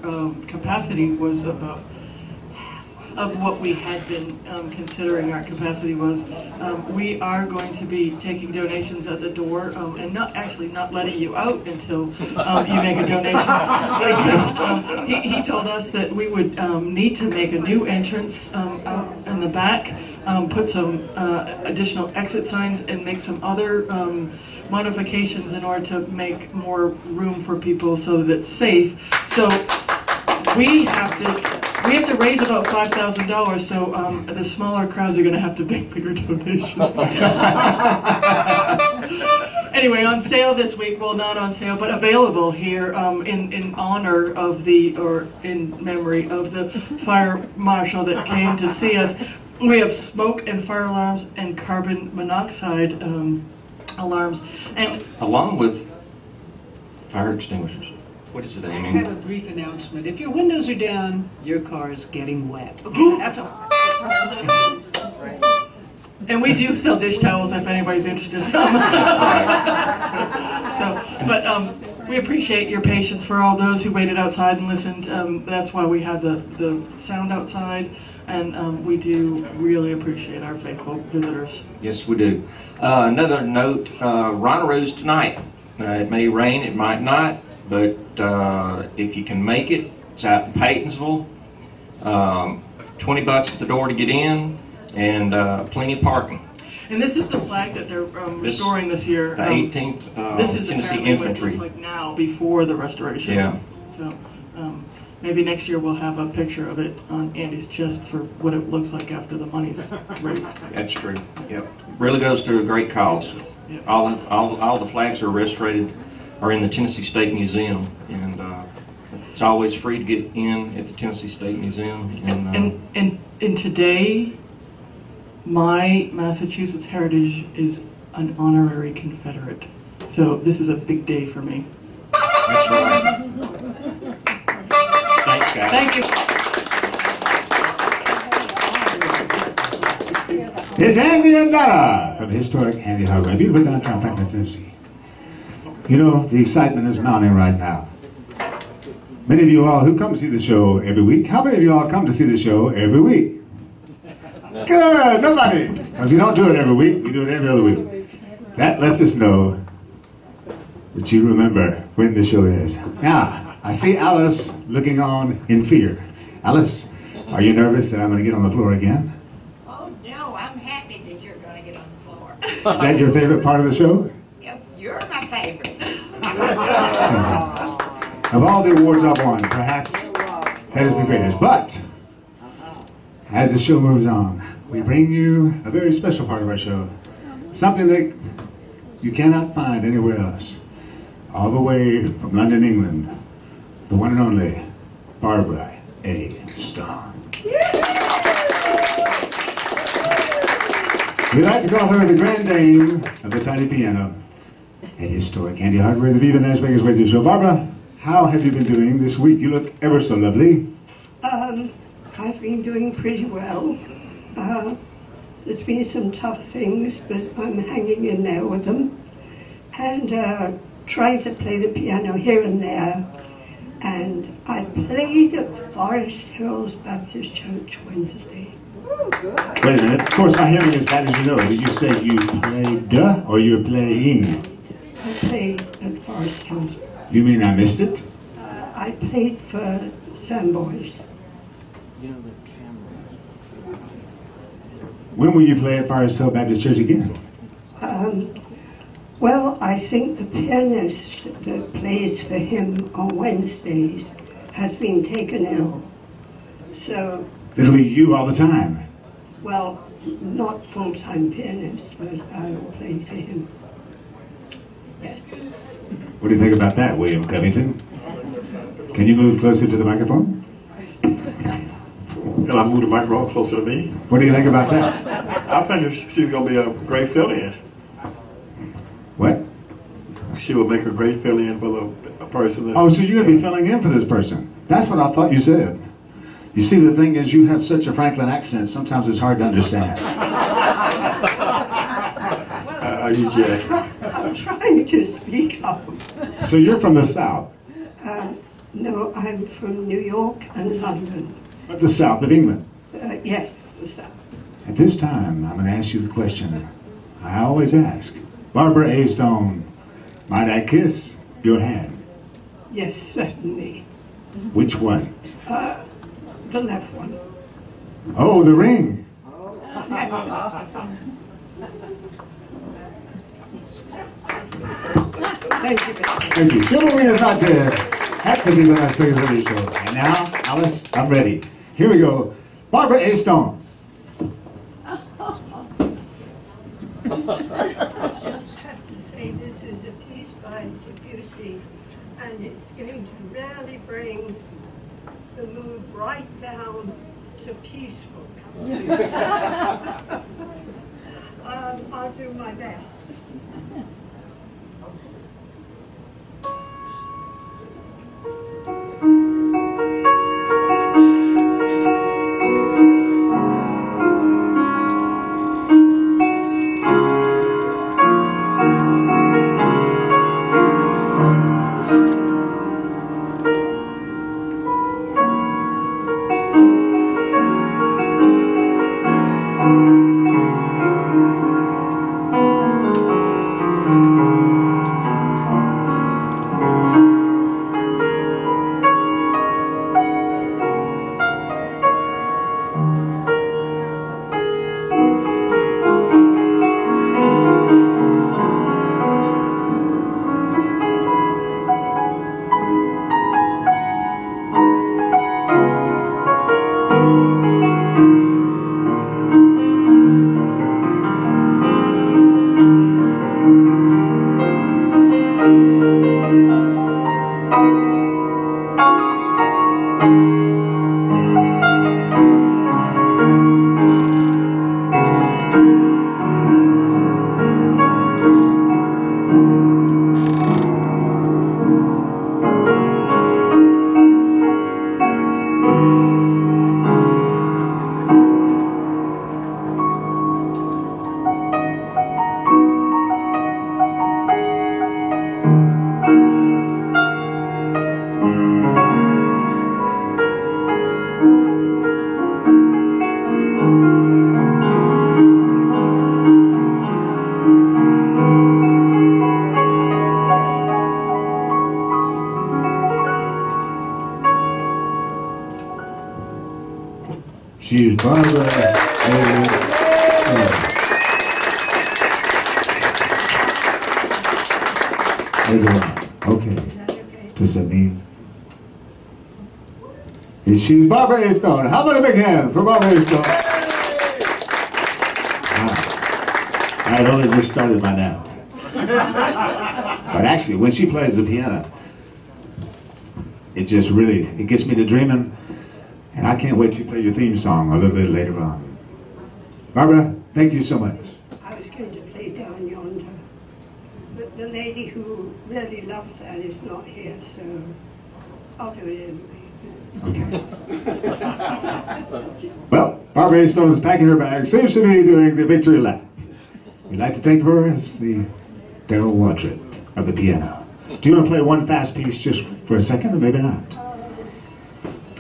capacity was about half of what we had been considering our capacity was. We are going to be taking donations at the door and not letting you out until you make a donation, because he told us that we would need to make a new entrance out in the back, put some additional exit signs, and make some other modifications in order to make more room for people so that it's safe. So we have to raise about $5,000, so the smaller crowds are going to have to make bigger donations. Anyway, on sale this week, well, not on sale, but available here in honor of or in memory of the fire marshal that came to see us. We have smoke and fire alarms and carbon monoxide alarms, and along with fire extinguishers. What is it, Amy? I have a brief announcement. If your windows are down, your car is getting wet. Okay, that's all. And we do sell dish towels if anybody's interested. But we appreciate your patience for all those who waited outside and listened. That's why we had the sound outside, and we do really appreciate our faithful visitors. Yes, we do. Another note, Rhino's tonight. It may rain, it might not, but if you can make it, it's out in Paytonsville. $20 at the door to get in, and plenty of parking. And this is the flag that they're restoring this year. The 18th this is Tennessee apparently what it Infantry. looks like now, before the restoration. Yeah. So maybe next year we'll have a picture of it on Andy's chest for what it looks like after the money's raised. That's true. Yep. Really goes to a great cause. Yep. All the flags are restored, are in the Tennessee State Museum, and it's always free to get in at the Tennessee State Museum. And today, my Massachusetts heritage is an honorary Confederate. So this is a big day for me. That's right. Thanks, guys. Thank you. It's Andy and Donna from the historic Handy Hardware, beautiful downtown Franklin, Tennessee. You know, the excitement is mounting right now. Many of you all who come to see the show every week, how many of you all come to see the show every week? Good, nobody. Because we don't do it every week, we do it every other week. That lets us know that you remember when the show is. Now, I see Alice looking on in fear. Alice, are you nervous that I'm going to get on the floor again? Oh, no, I'm happy that you're going to get on the floor. Is that your favorite part of the show? Yep, you're my favorite. Of all the awards I've won, perhaps that is the greatest. But as the show moves on, we bring you a very special part of our show. Something that you cannot find anywhere else. All the way from London, England, the one and only Barbara A. Stone. We like to call her the grand dame of the tiny piano at historic Candy Hardware, the Viva NashVegas radio show. Barbara, how have you been doing this week? You look ever so lovely. I've been doing pretty well. There's been some tough things, but I'm hanging in there with them. And trying to play the piano here and there. And I played at Forest Hills Baptist Church Wednesday. Wait a minute. Of course, my hearing is bad as you know. Did you say you played or you're playing? I played at Forest Hills. You mean I missed it? I played for Sam Boys. When will you play at Forest Hill Baptist Church again? Well, I think the pianist that plays for him on Wednesdays has been taken ill. So... It'll be you all the time? Well, not full-time pianist, but I will play for him. Yes. What do you think about that, William Covington? Can you move closer to the microphone? Can I move the microphone closer to me? What do you think about that? I think she's going to be a great fill-in. What? She will make a great fill-in for the person that's... Oh, so you're going to be filling in for this person. That's what I thought you said. You see, the thing is, you have such a Franklin accent, sometimes it's hard to understand. Are you just... I'm trying to speak up. So you're from the South? No, I'm from New York and London. But the South of England? Yes, the South. At this time, I'm going to ask you the question I always ask. Barbara A. Stone, might I kiss your hand? Yes, certainly. Which one? The left one. Oh, the ring. Thank you. Thank you. Chivalry is not dead. That's the Viva NashVegas radio show. And now, Alice, I'm ready. Here we go. Barbara A. Stone. Just have to say this is a piece by Debussy, and it's going to really bring the mood right down to peaceful. I'll do my best. she's Barbara. Okay. Does that mean? She's Barbara A. Stone. How about a big hand for Barbara A. Stone? I had only just started by now. But actually, when she plays the piano, it just really, it gets me to dreaming. And I can't wait to play your theme song a little bit later on. Barbara, thank you so much. I was going to play Down Yonder, but the lady who really loves that is not here, so I'll do it anyway. Okay. Well, Barbara A. Stone is packing her bag. Seems to be doing the victory lap. We'd like to think of her as the Darryl Waltrip of the piano. Do you want to play one fast piece just for a second, or maybe not?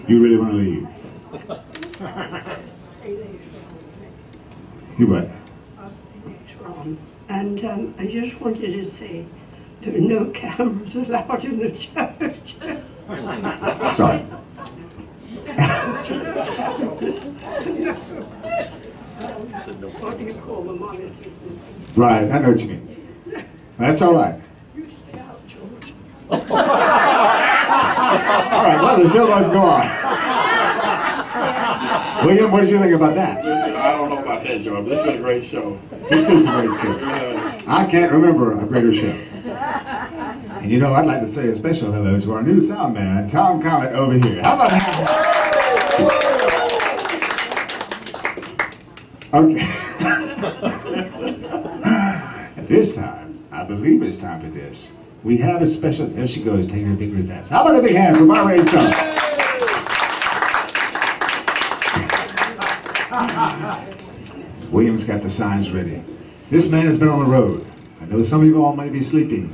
You really want to leave? You what? And I just wanted to say there are no cameras allowed in the church. Sorry. What do you call the monitors? Right, I know what you mean. That's all right. All right, well, the show must go on. William, what did you think about that? Listen, I don't know about that, Joe, but this is a great show. This is a great show. I can't remember a greater show. And you know, I'd like to say a special hello to our new sound man, Tom Comet, over here. How about that? Okay. At this time, I believe it's time for this. We have a special, there she goes, taking her victory pass. How about a big hand for Barbara A. Stone? William's got the signs ready. This man has been on the road. I know some of you all might be sleeping,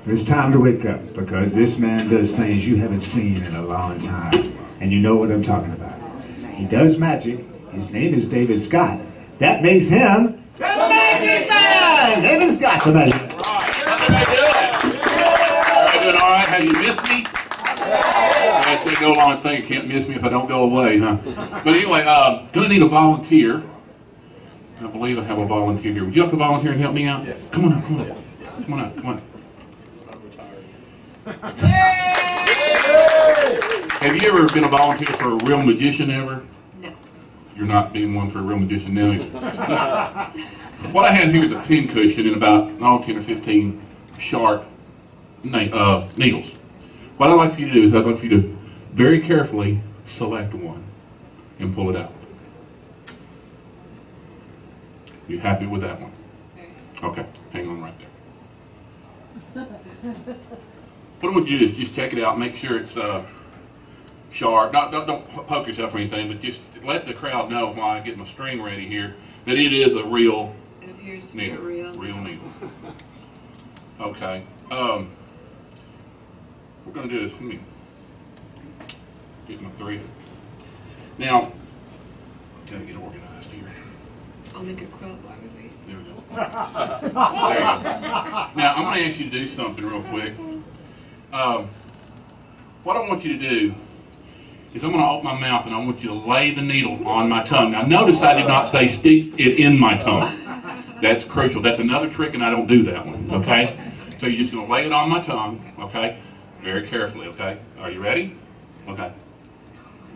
but it's time to wake up, because this man does things you haven't seen in a long time. And you know what I'm talking about. He does magic. His name is David Scott. That makes him the Magic Man! David Scott, the Magic Man. Doing all right? Have you missed me? I said go along and think, can't miss me if I don't go away, huh? But anyway, gonna need a volunteer. I believe I have a volunteer here. Would you like to volunteer and help me out? Yes. Come on up, come on up. Come on up, come on up. Have you ever been a volunteer for a real magician ever? No. You're not being one for a real magician now either. What I have here is a pin cushion and about 10 or 15 sharp needles. What I'd like for you to do is I'd like for you to very carefully select one and pull it out. You happy with that one? Okay, hang on right there. What I want you to do is just check it out, make sure it's sharp. Don't poke yourself or anything, but just let the crowd know while I get my string ready here that it is a real needle. Real needle. Okay. What we're going to do is, let me get my thread. Now, gotta get organized here. I'll make a quilt while we wait. There we go. There you go. Now, I'm going to ask you to do something real quick. What I want you to do is I'm going to open my mouth and I want you to lay the needle on my tongue. Now, notice I did not say stick it in my tongue. That's crucial. That's another trick, and I don't do that one, okay? So you're just going to lay it on my tongue, okay? Very carefully, okay? Are you ready? Okay.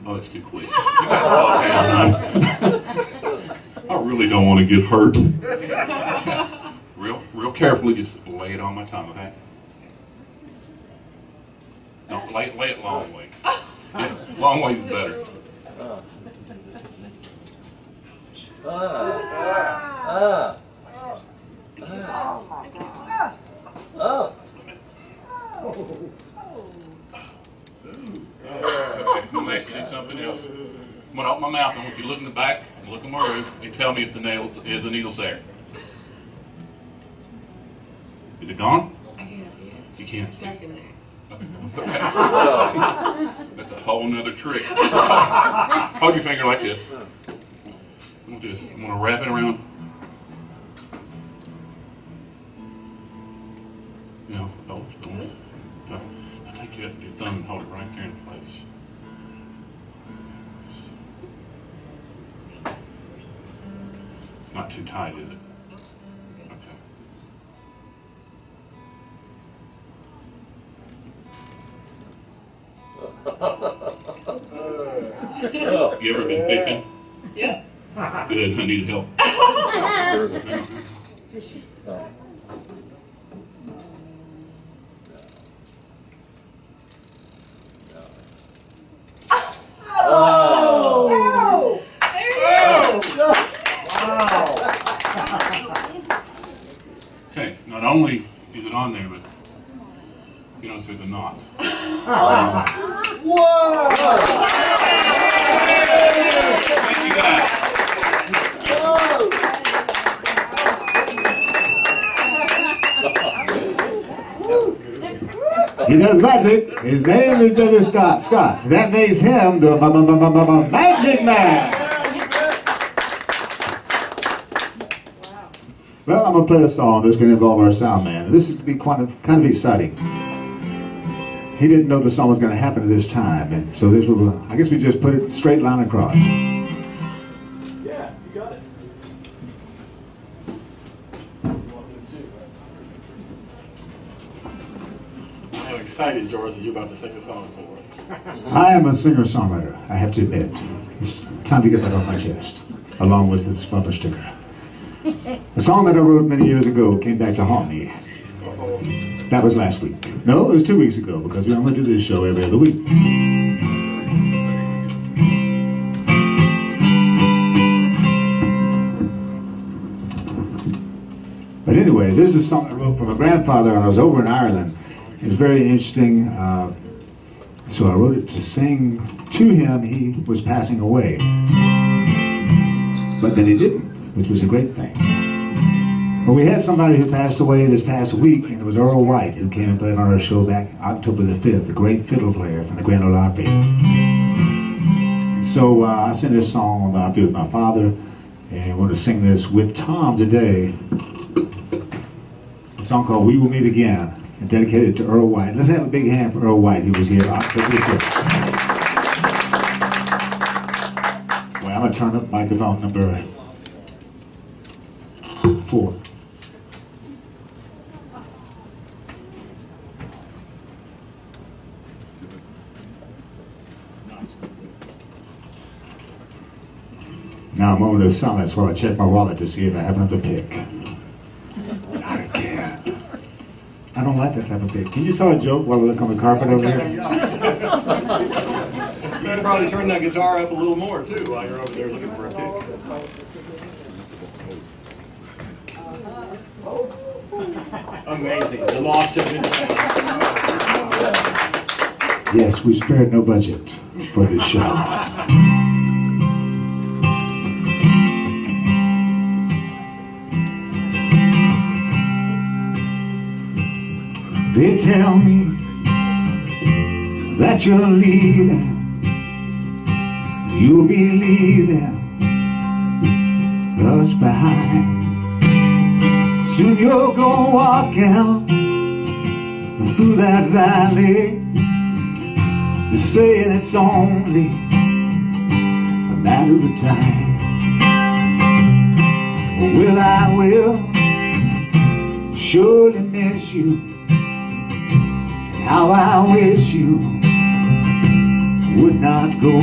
Oh, that's too quick. You gotta slow down. I really don't want to get hurt. Okay. Real carefully, just lay it on my tongue, okay? Don't lay it long ways. Yeah, long ways is better. Okay, I'm going to ask you to do something else. I'm going to open my mouth. I want you to look in the back and look in my room and tell me if the needle's there. Is it gone? I can't see it. You can't It's see dark it. in there. Okay. That's a whole nother trick. Hold your finger like this. I'm going to do this. I'm going to wrap it around. Now, take your thumb and hold it right there in place. Not too tight, is it? Okay. You ever been fishing? Yeah. Good, I need help. Fishing. Oh! There you go! Okay, not only is it on there, but you notice there's a knot. Whoa! Thank you guys. He does magic. His name is David Scott. That makes him the Magic Man. Well, I'm going to play a song that's going to involve our sound man. This is going to be kind of exciting. He didn't know the song was going to happen at this time, and so this will, I guess we just put it straight line across. Yeah, you got it. I'm excited, George, that you're about to sing a song for us. I am a singer-songwriter, I have to admit. It's time to get that off my chest, along with this bumper sticker. A song that I wrote many years ago came back to haunt me. That was last week. No, it was 2 weeks ago, because we only do this show every other week. But anyway, this is a song I wrote for my grandfather when I was over in Ireland. It was very interesting, so I wrote it to sing to him. He was passing away. But then he didn't, which was a great thing. But we had somebody who passed away this past week, and it was Earl White, who came and played on our show back October the 5th, the great fiddle player from the Grand Ole Opry. So I sent this song on the Opry with my father, and I want to sing this with Tom today. A song called We Will Meet Again, and dedicated to Earl White. Let's have a big hand for Earl White, who was here October the 5th. Well, I'm going to turn up microphone number 4. Now, a moment of silence while I check my wallet to see if I have another pick. Not again. I don't like that type of pick. Can you tell a joke while we look on the carpet over here? You could probably turn that guitar up a little more, too, while you're over there looking for a pick. Amazing. The lost have been found. Yes, we spared no budget for this show. They tell me that you're leaving, you'll be leaving us behind. Soon you'll go walking through that valley, saying it's only a matter of time. Well, I will surely miss you. How I wish you would not go.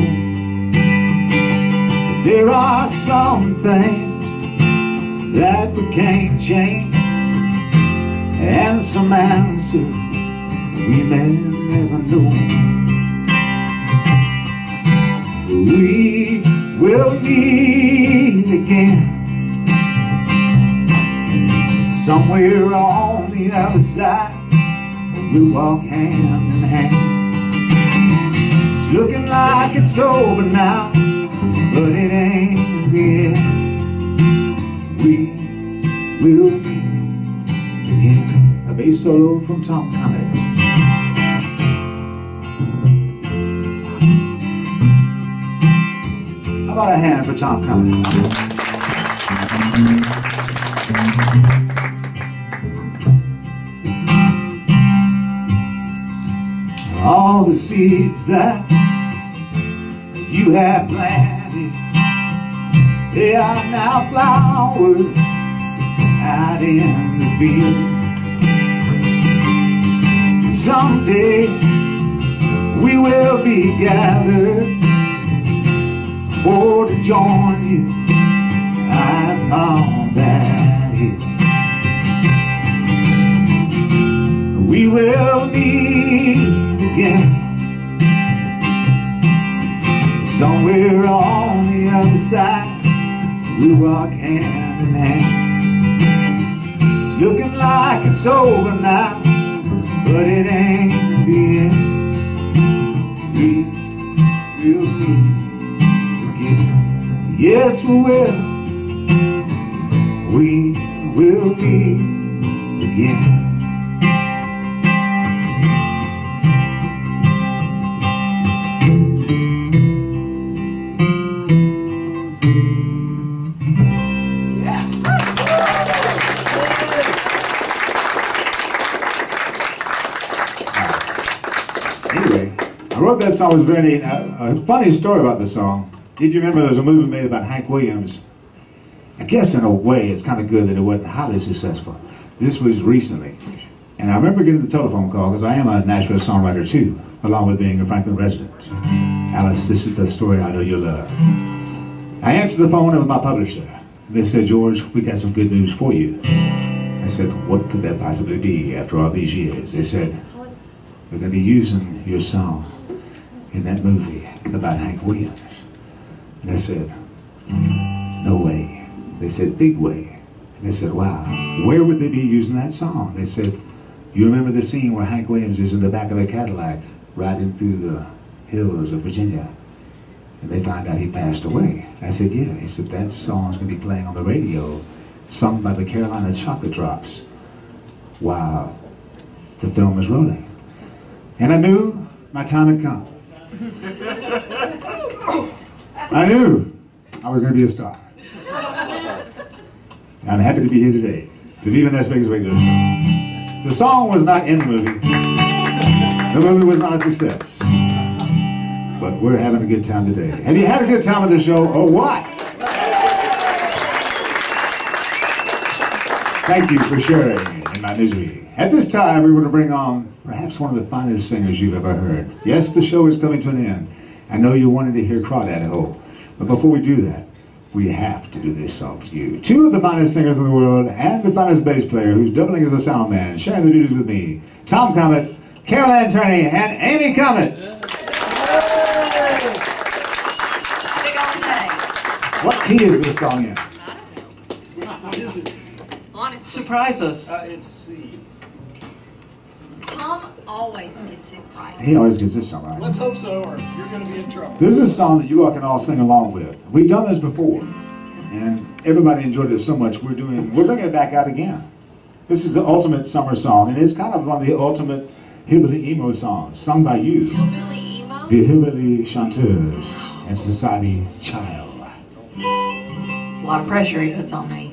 But there are some things that we can't change, and some answers we may never know. We will meet again somewhere on the other side. We'll walk hand in hand. It's looking like it's over now, but it ain't the end. We will meet again. A bass solo from Tom Cummings. How about a hand for Tom Cummings? All the seeds that you have planted They are now flowers out in the field. Someday we will be gathered for to join you upon that hill. We will meet again somewhere on the other side. We walk hand in hand. It's looking like it's over now, but it ain't the end. We will meet again. Yes, we will. We will meet again. I wrote that song. Was very a funny story about the song. If you remember, there was a movie made about Hank Williams. I guess in a way it's kind of good that it wasn't highly successful. This was recently, and I remember getting the telephone call because I am a Nashville songwriter too, along with being a Franklin resident. Alice, this is the story I know you'll love. I answered the phone of my publisher. They said, George, we got some good news for you. I said, what could that possibly be after all these years? They said, we're going to be using your song in that movie about Hank Williams. And I said, no way. They said, big way. And they said, wow, where would they be using that song? They said, you remember the scene where Hank Williams is in the back of a Cadillac riding through the hills of Virginia, and they found out he passed away. I said, yeah. He said, that song's going to be playing on the radio, sung by the Carolina Chocolate Drops while the film is rolling. And I knew my time had come. I knew I was going to be a star. I'm happy to be here today. The Viva NashVegas radio show. The song was not in the movie. The movie was not a success. But we're having a good time today. Have you had a good time with the show or what? Thank you for sharing in my misery. At this time, we're going to bring on perhaps one of the finest singers you've ever heard. Yes, the show is coming to an end. I know you wanted to hear Crawdad Ho. But before we do that, we have to do this song for you. Two of the finest singers in the world and the finest bass player who's doubling as a sound man, sharing the duties with me. Tom Comet, Carol Ann Turney, and Amy Comet. What key is this song in? What is it? Honestly. Surprise us. It's C. Tom always gets it right. He always gets this song right. Let's hope so, or you're going to be in trouble. This is a song that you all can all sing along with. We've done this before, and everybody enjoyed it so much. We're bringing it back out again. This is the ultimate summer song, and it's kind of one of the ultimate hillbilly emo songs, sung by you, Hillbilly emo? the hillbilly chanteurs and society child. It's a lot of pressure that's on me.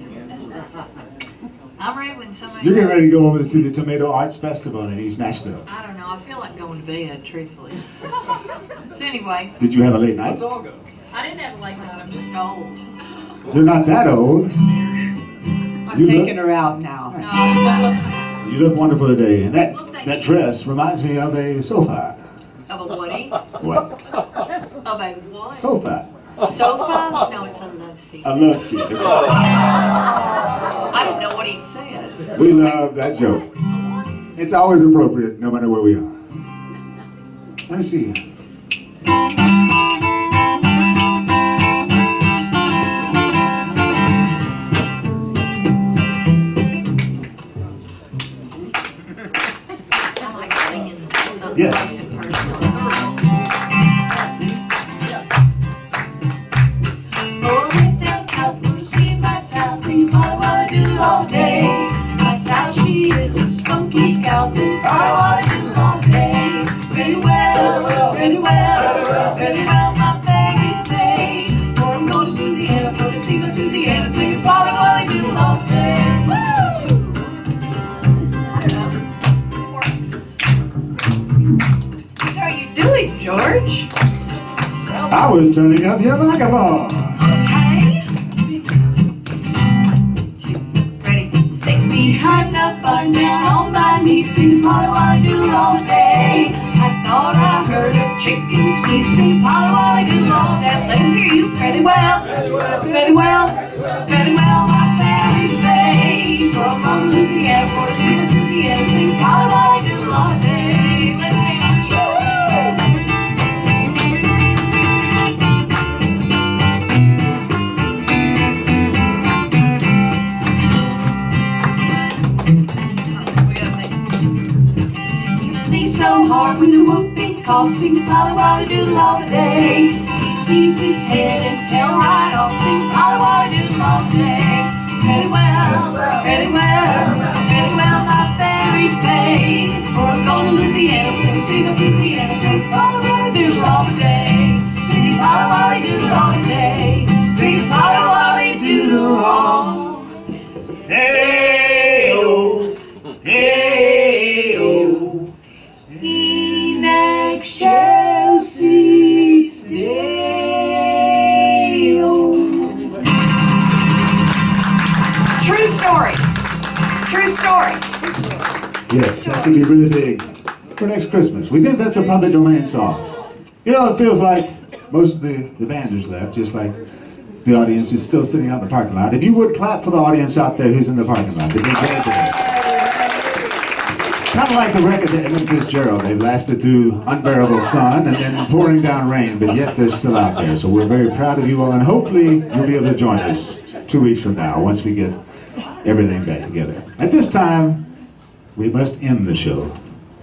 I'm ready when somebody You're getting says, ready to go over to the Tomato Arts Festival in East Nashville. I don't know, I feel like going to bed, truthfully. So anyway. Did you have a late night? Let's all go. I didn't have a late night, I'm just old. You're not that old. I'm taking her out now. You look wonderful today, and that dress reminds me of a sofa. Of a woody? What? Of a what? Sofa. Sofa? No, it's a love seat. A love seat. I didn't know what he'd said. We love that joke. It's always appropriate, no matter where we are. Let me see. Yes. George? I was turning up your microphone. Okay. lying down on my knees, singing Polly Wolly Doodle all day. I thought I heard a chicken sneeze, singing Polly Wolly Doodle all day. Let's hear you fairly well, fairly well, fairly well, my Mary Faye. From Louisiana, Port St. Louisiana, sing Polly Wolly Doodle all day. Let's sing. So hard with a whooping cough, sing Polly Wolly Doodle all the day. He sneezes his head and tail right off, sing Polly Wolly Doodle all the day. Fairly well, fairly well, fairly well, my Mary Faye. For I'm going to Louisiana, sing Louisiana, sing Polly Wolly Doodle all the day. Sing Polly Wolly Doodle all the day. Sing Polly Wolly Doodle all the day. Hey-oh, in excelsis Deo. True story. True story. Yes, that's going to be really big for next Christmas. We think that's a public domain song. You know, it feels like most of the band is left, just like the audience is still sitting out in the parking lot. If you would clap for the audience out there who's in the parking lot. They've been great today. Kind of like the record that Emmett Fitzgerald. They've lasted through unbearable sun and then pouring down rain, but yet they're still out there. So we're very proud of you all, and hopefully you'll be able to join us 2 weeks from now once we get everything back together. At this time, we must end the show.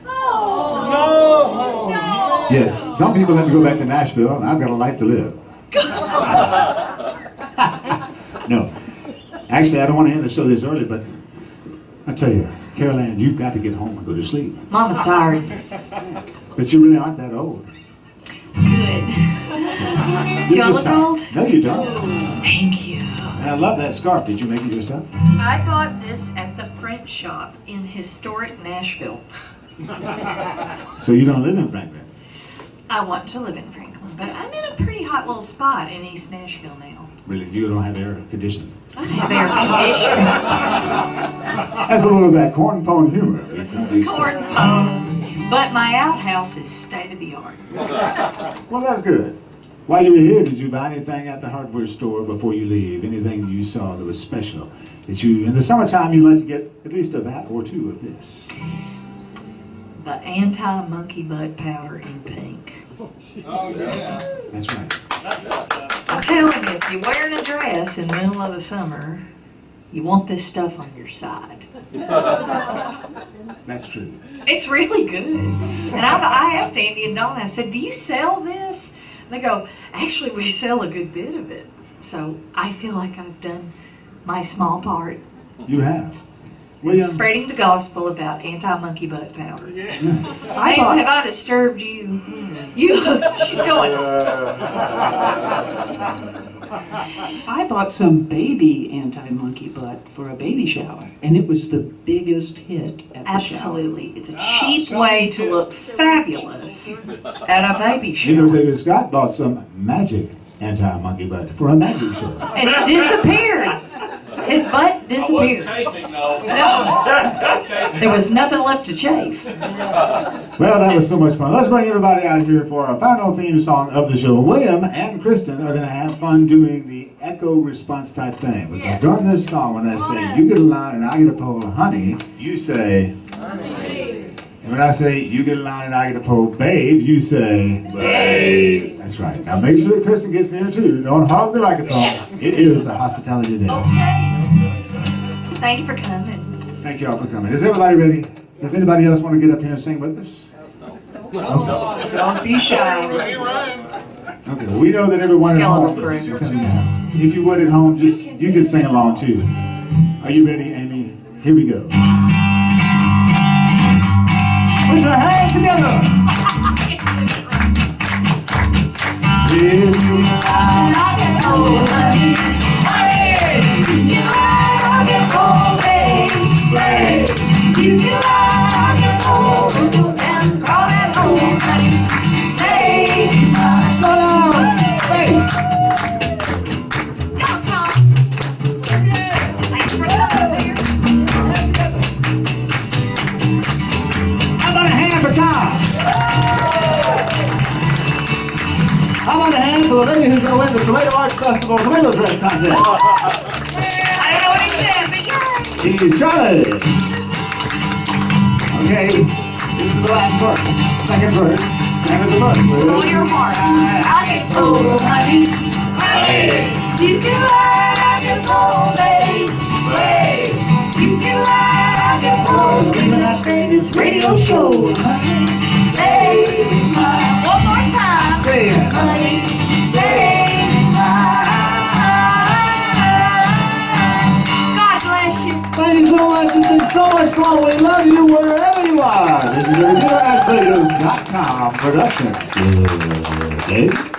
Oh, no! Yes, some people have to go back to Nashville, and I've got a life to live. No. Actually, I don't want to end the show this early, but I tell you, Carol Ann, you've got to get home and go to sleep. Mama's tired. But you really aren't that old. Good. You're Do I just look tired. old? No, you don't. Thank you. And I love that scarf. Did you make it yourself? I bought this at the French shop in historic Nashville. So you don't live in Franklin? I want to live in Franklin, but I'm in a pretty hot little spot in East Nashville now. Really? You don't have air conditioning? I have air conditioning. That's a little of that corn pone humor. Corn pone. But my outhouse is state of the art. Well, that's good. While you were here, did you buy anything at the hardware store before you leave? Anything you saw that was special? That you, in the summertime, you like to get at least a vat or two of this? The anti-monkey butt powder in pink. Oh, yeah. That's right. I'm telling you, if you're wearing a dress in the middle of the summer, you want this stuff on your side. That's true. It's really good. And I asked Andy and Donna, I said, do you sell this? They go, actually, we sell a good bit of it. So I feel like I've done my small part. You have. In spreading the gospel about anti-monkey butt powder. Yeah. Have I disturbed you? You, she's going. I bought some baby anti-monkey butt for a baby shower, and it was the biggest hit at the Absolutely. It's a cheap way to look fabulous at a baby shower. You know, David Scott bought some magic anti-monkey butt for a magic show. And it disappeared. His butt disappeared. No. There was nothing left to chafe. Well, that was so much fun. Let's bring everybody out here for our final theme song of the show. William and Kristen are going to have fun doing the echo response type thing. Because during this song, when I say, you get a line and I get a pole, honey, you say, honey. And when I say, you get a line and I get a pole, babe, you say, babe. That's right. Now make sure that Kristen gets near too. Don't hog the microphone. It is a hospitality day. Okay. Thank you for coming. Thank you all for coming. Is everybody ready? Does anybody else want to get up here and sing with us? Okay. Don't be shy. Okay, well, we know that everyone at home is singing dance. If you would at home, just you can sing along too. Are you ready, Amy? Here we go. Put your hands together. If you like it, oh honey, honey, you like it, oh baby, baby, you like it, oh and call it home, honey, hey, so long, baby. Go, Tom. So good. Thanks for coming here. Impossible Tomato Dress Contest. I don't know what he said, but yeah. She's Charlotte. Okay, this is the last verse. Second verse. Same as the verse. Pull your heart. I can pull, honey. Hey, you can lie, I can pull, babe. Hey, you can lie, I can pull. It's the NashVegas radio show, honey. Hey, one more time. Say it. Honey, hey, God bless you. Thank you so much. It's been so much fun. We love you wherever you are. This is a NashVegas.com production. Good day.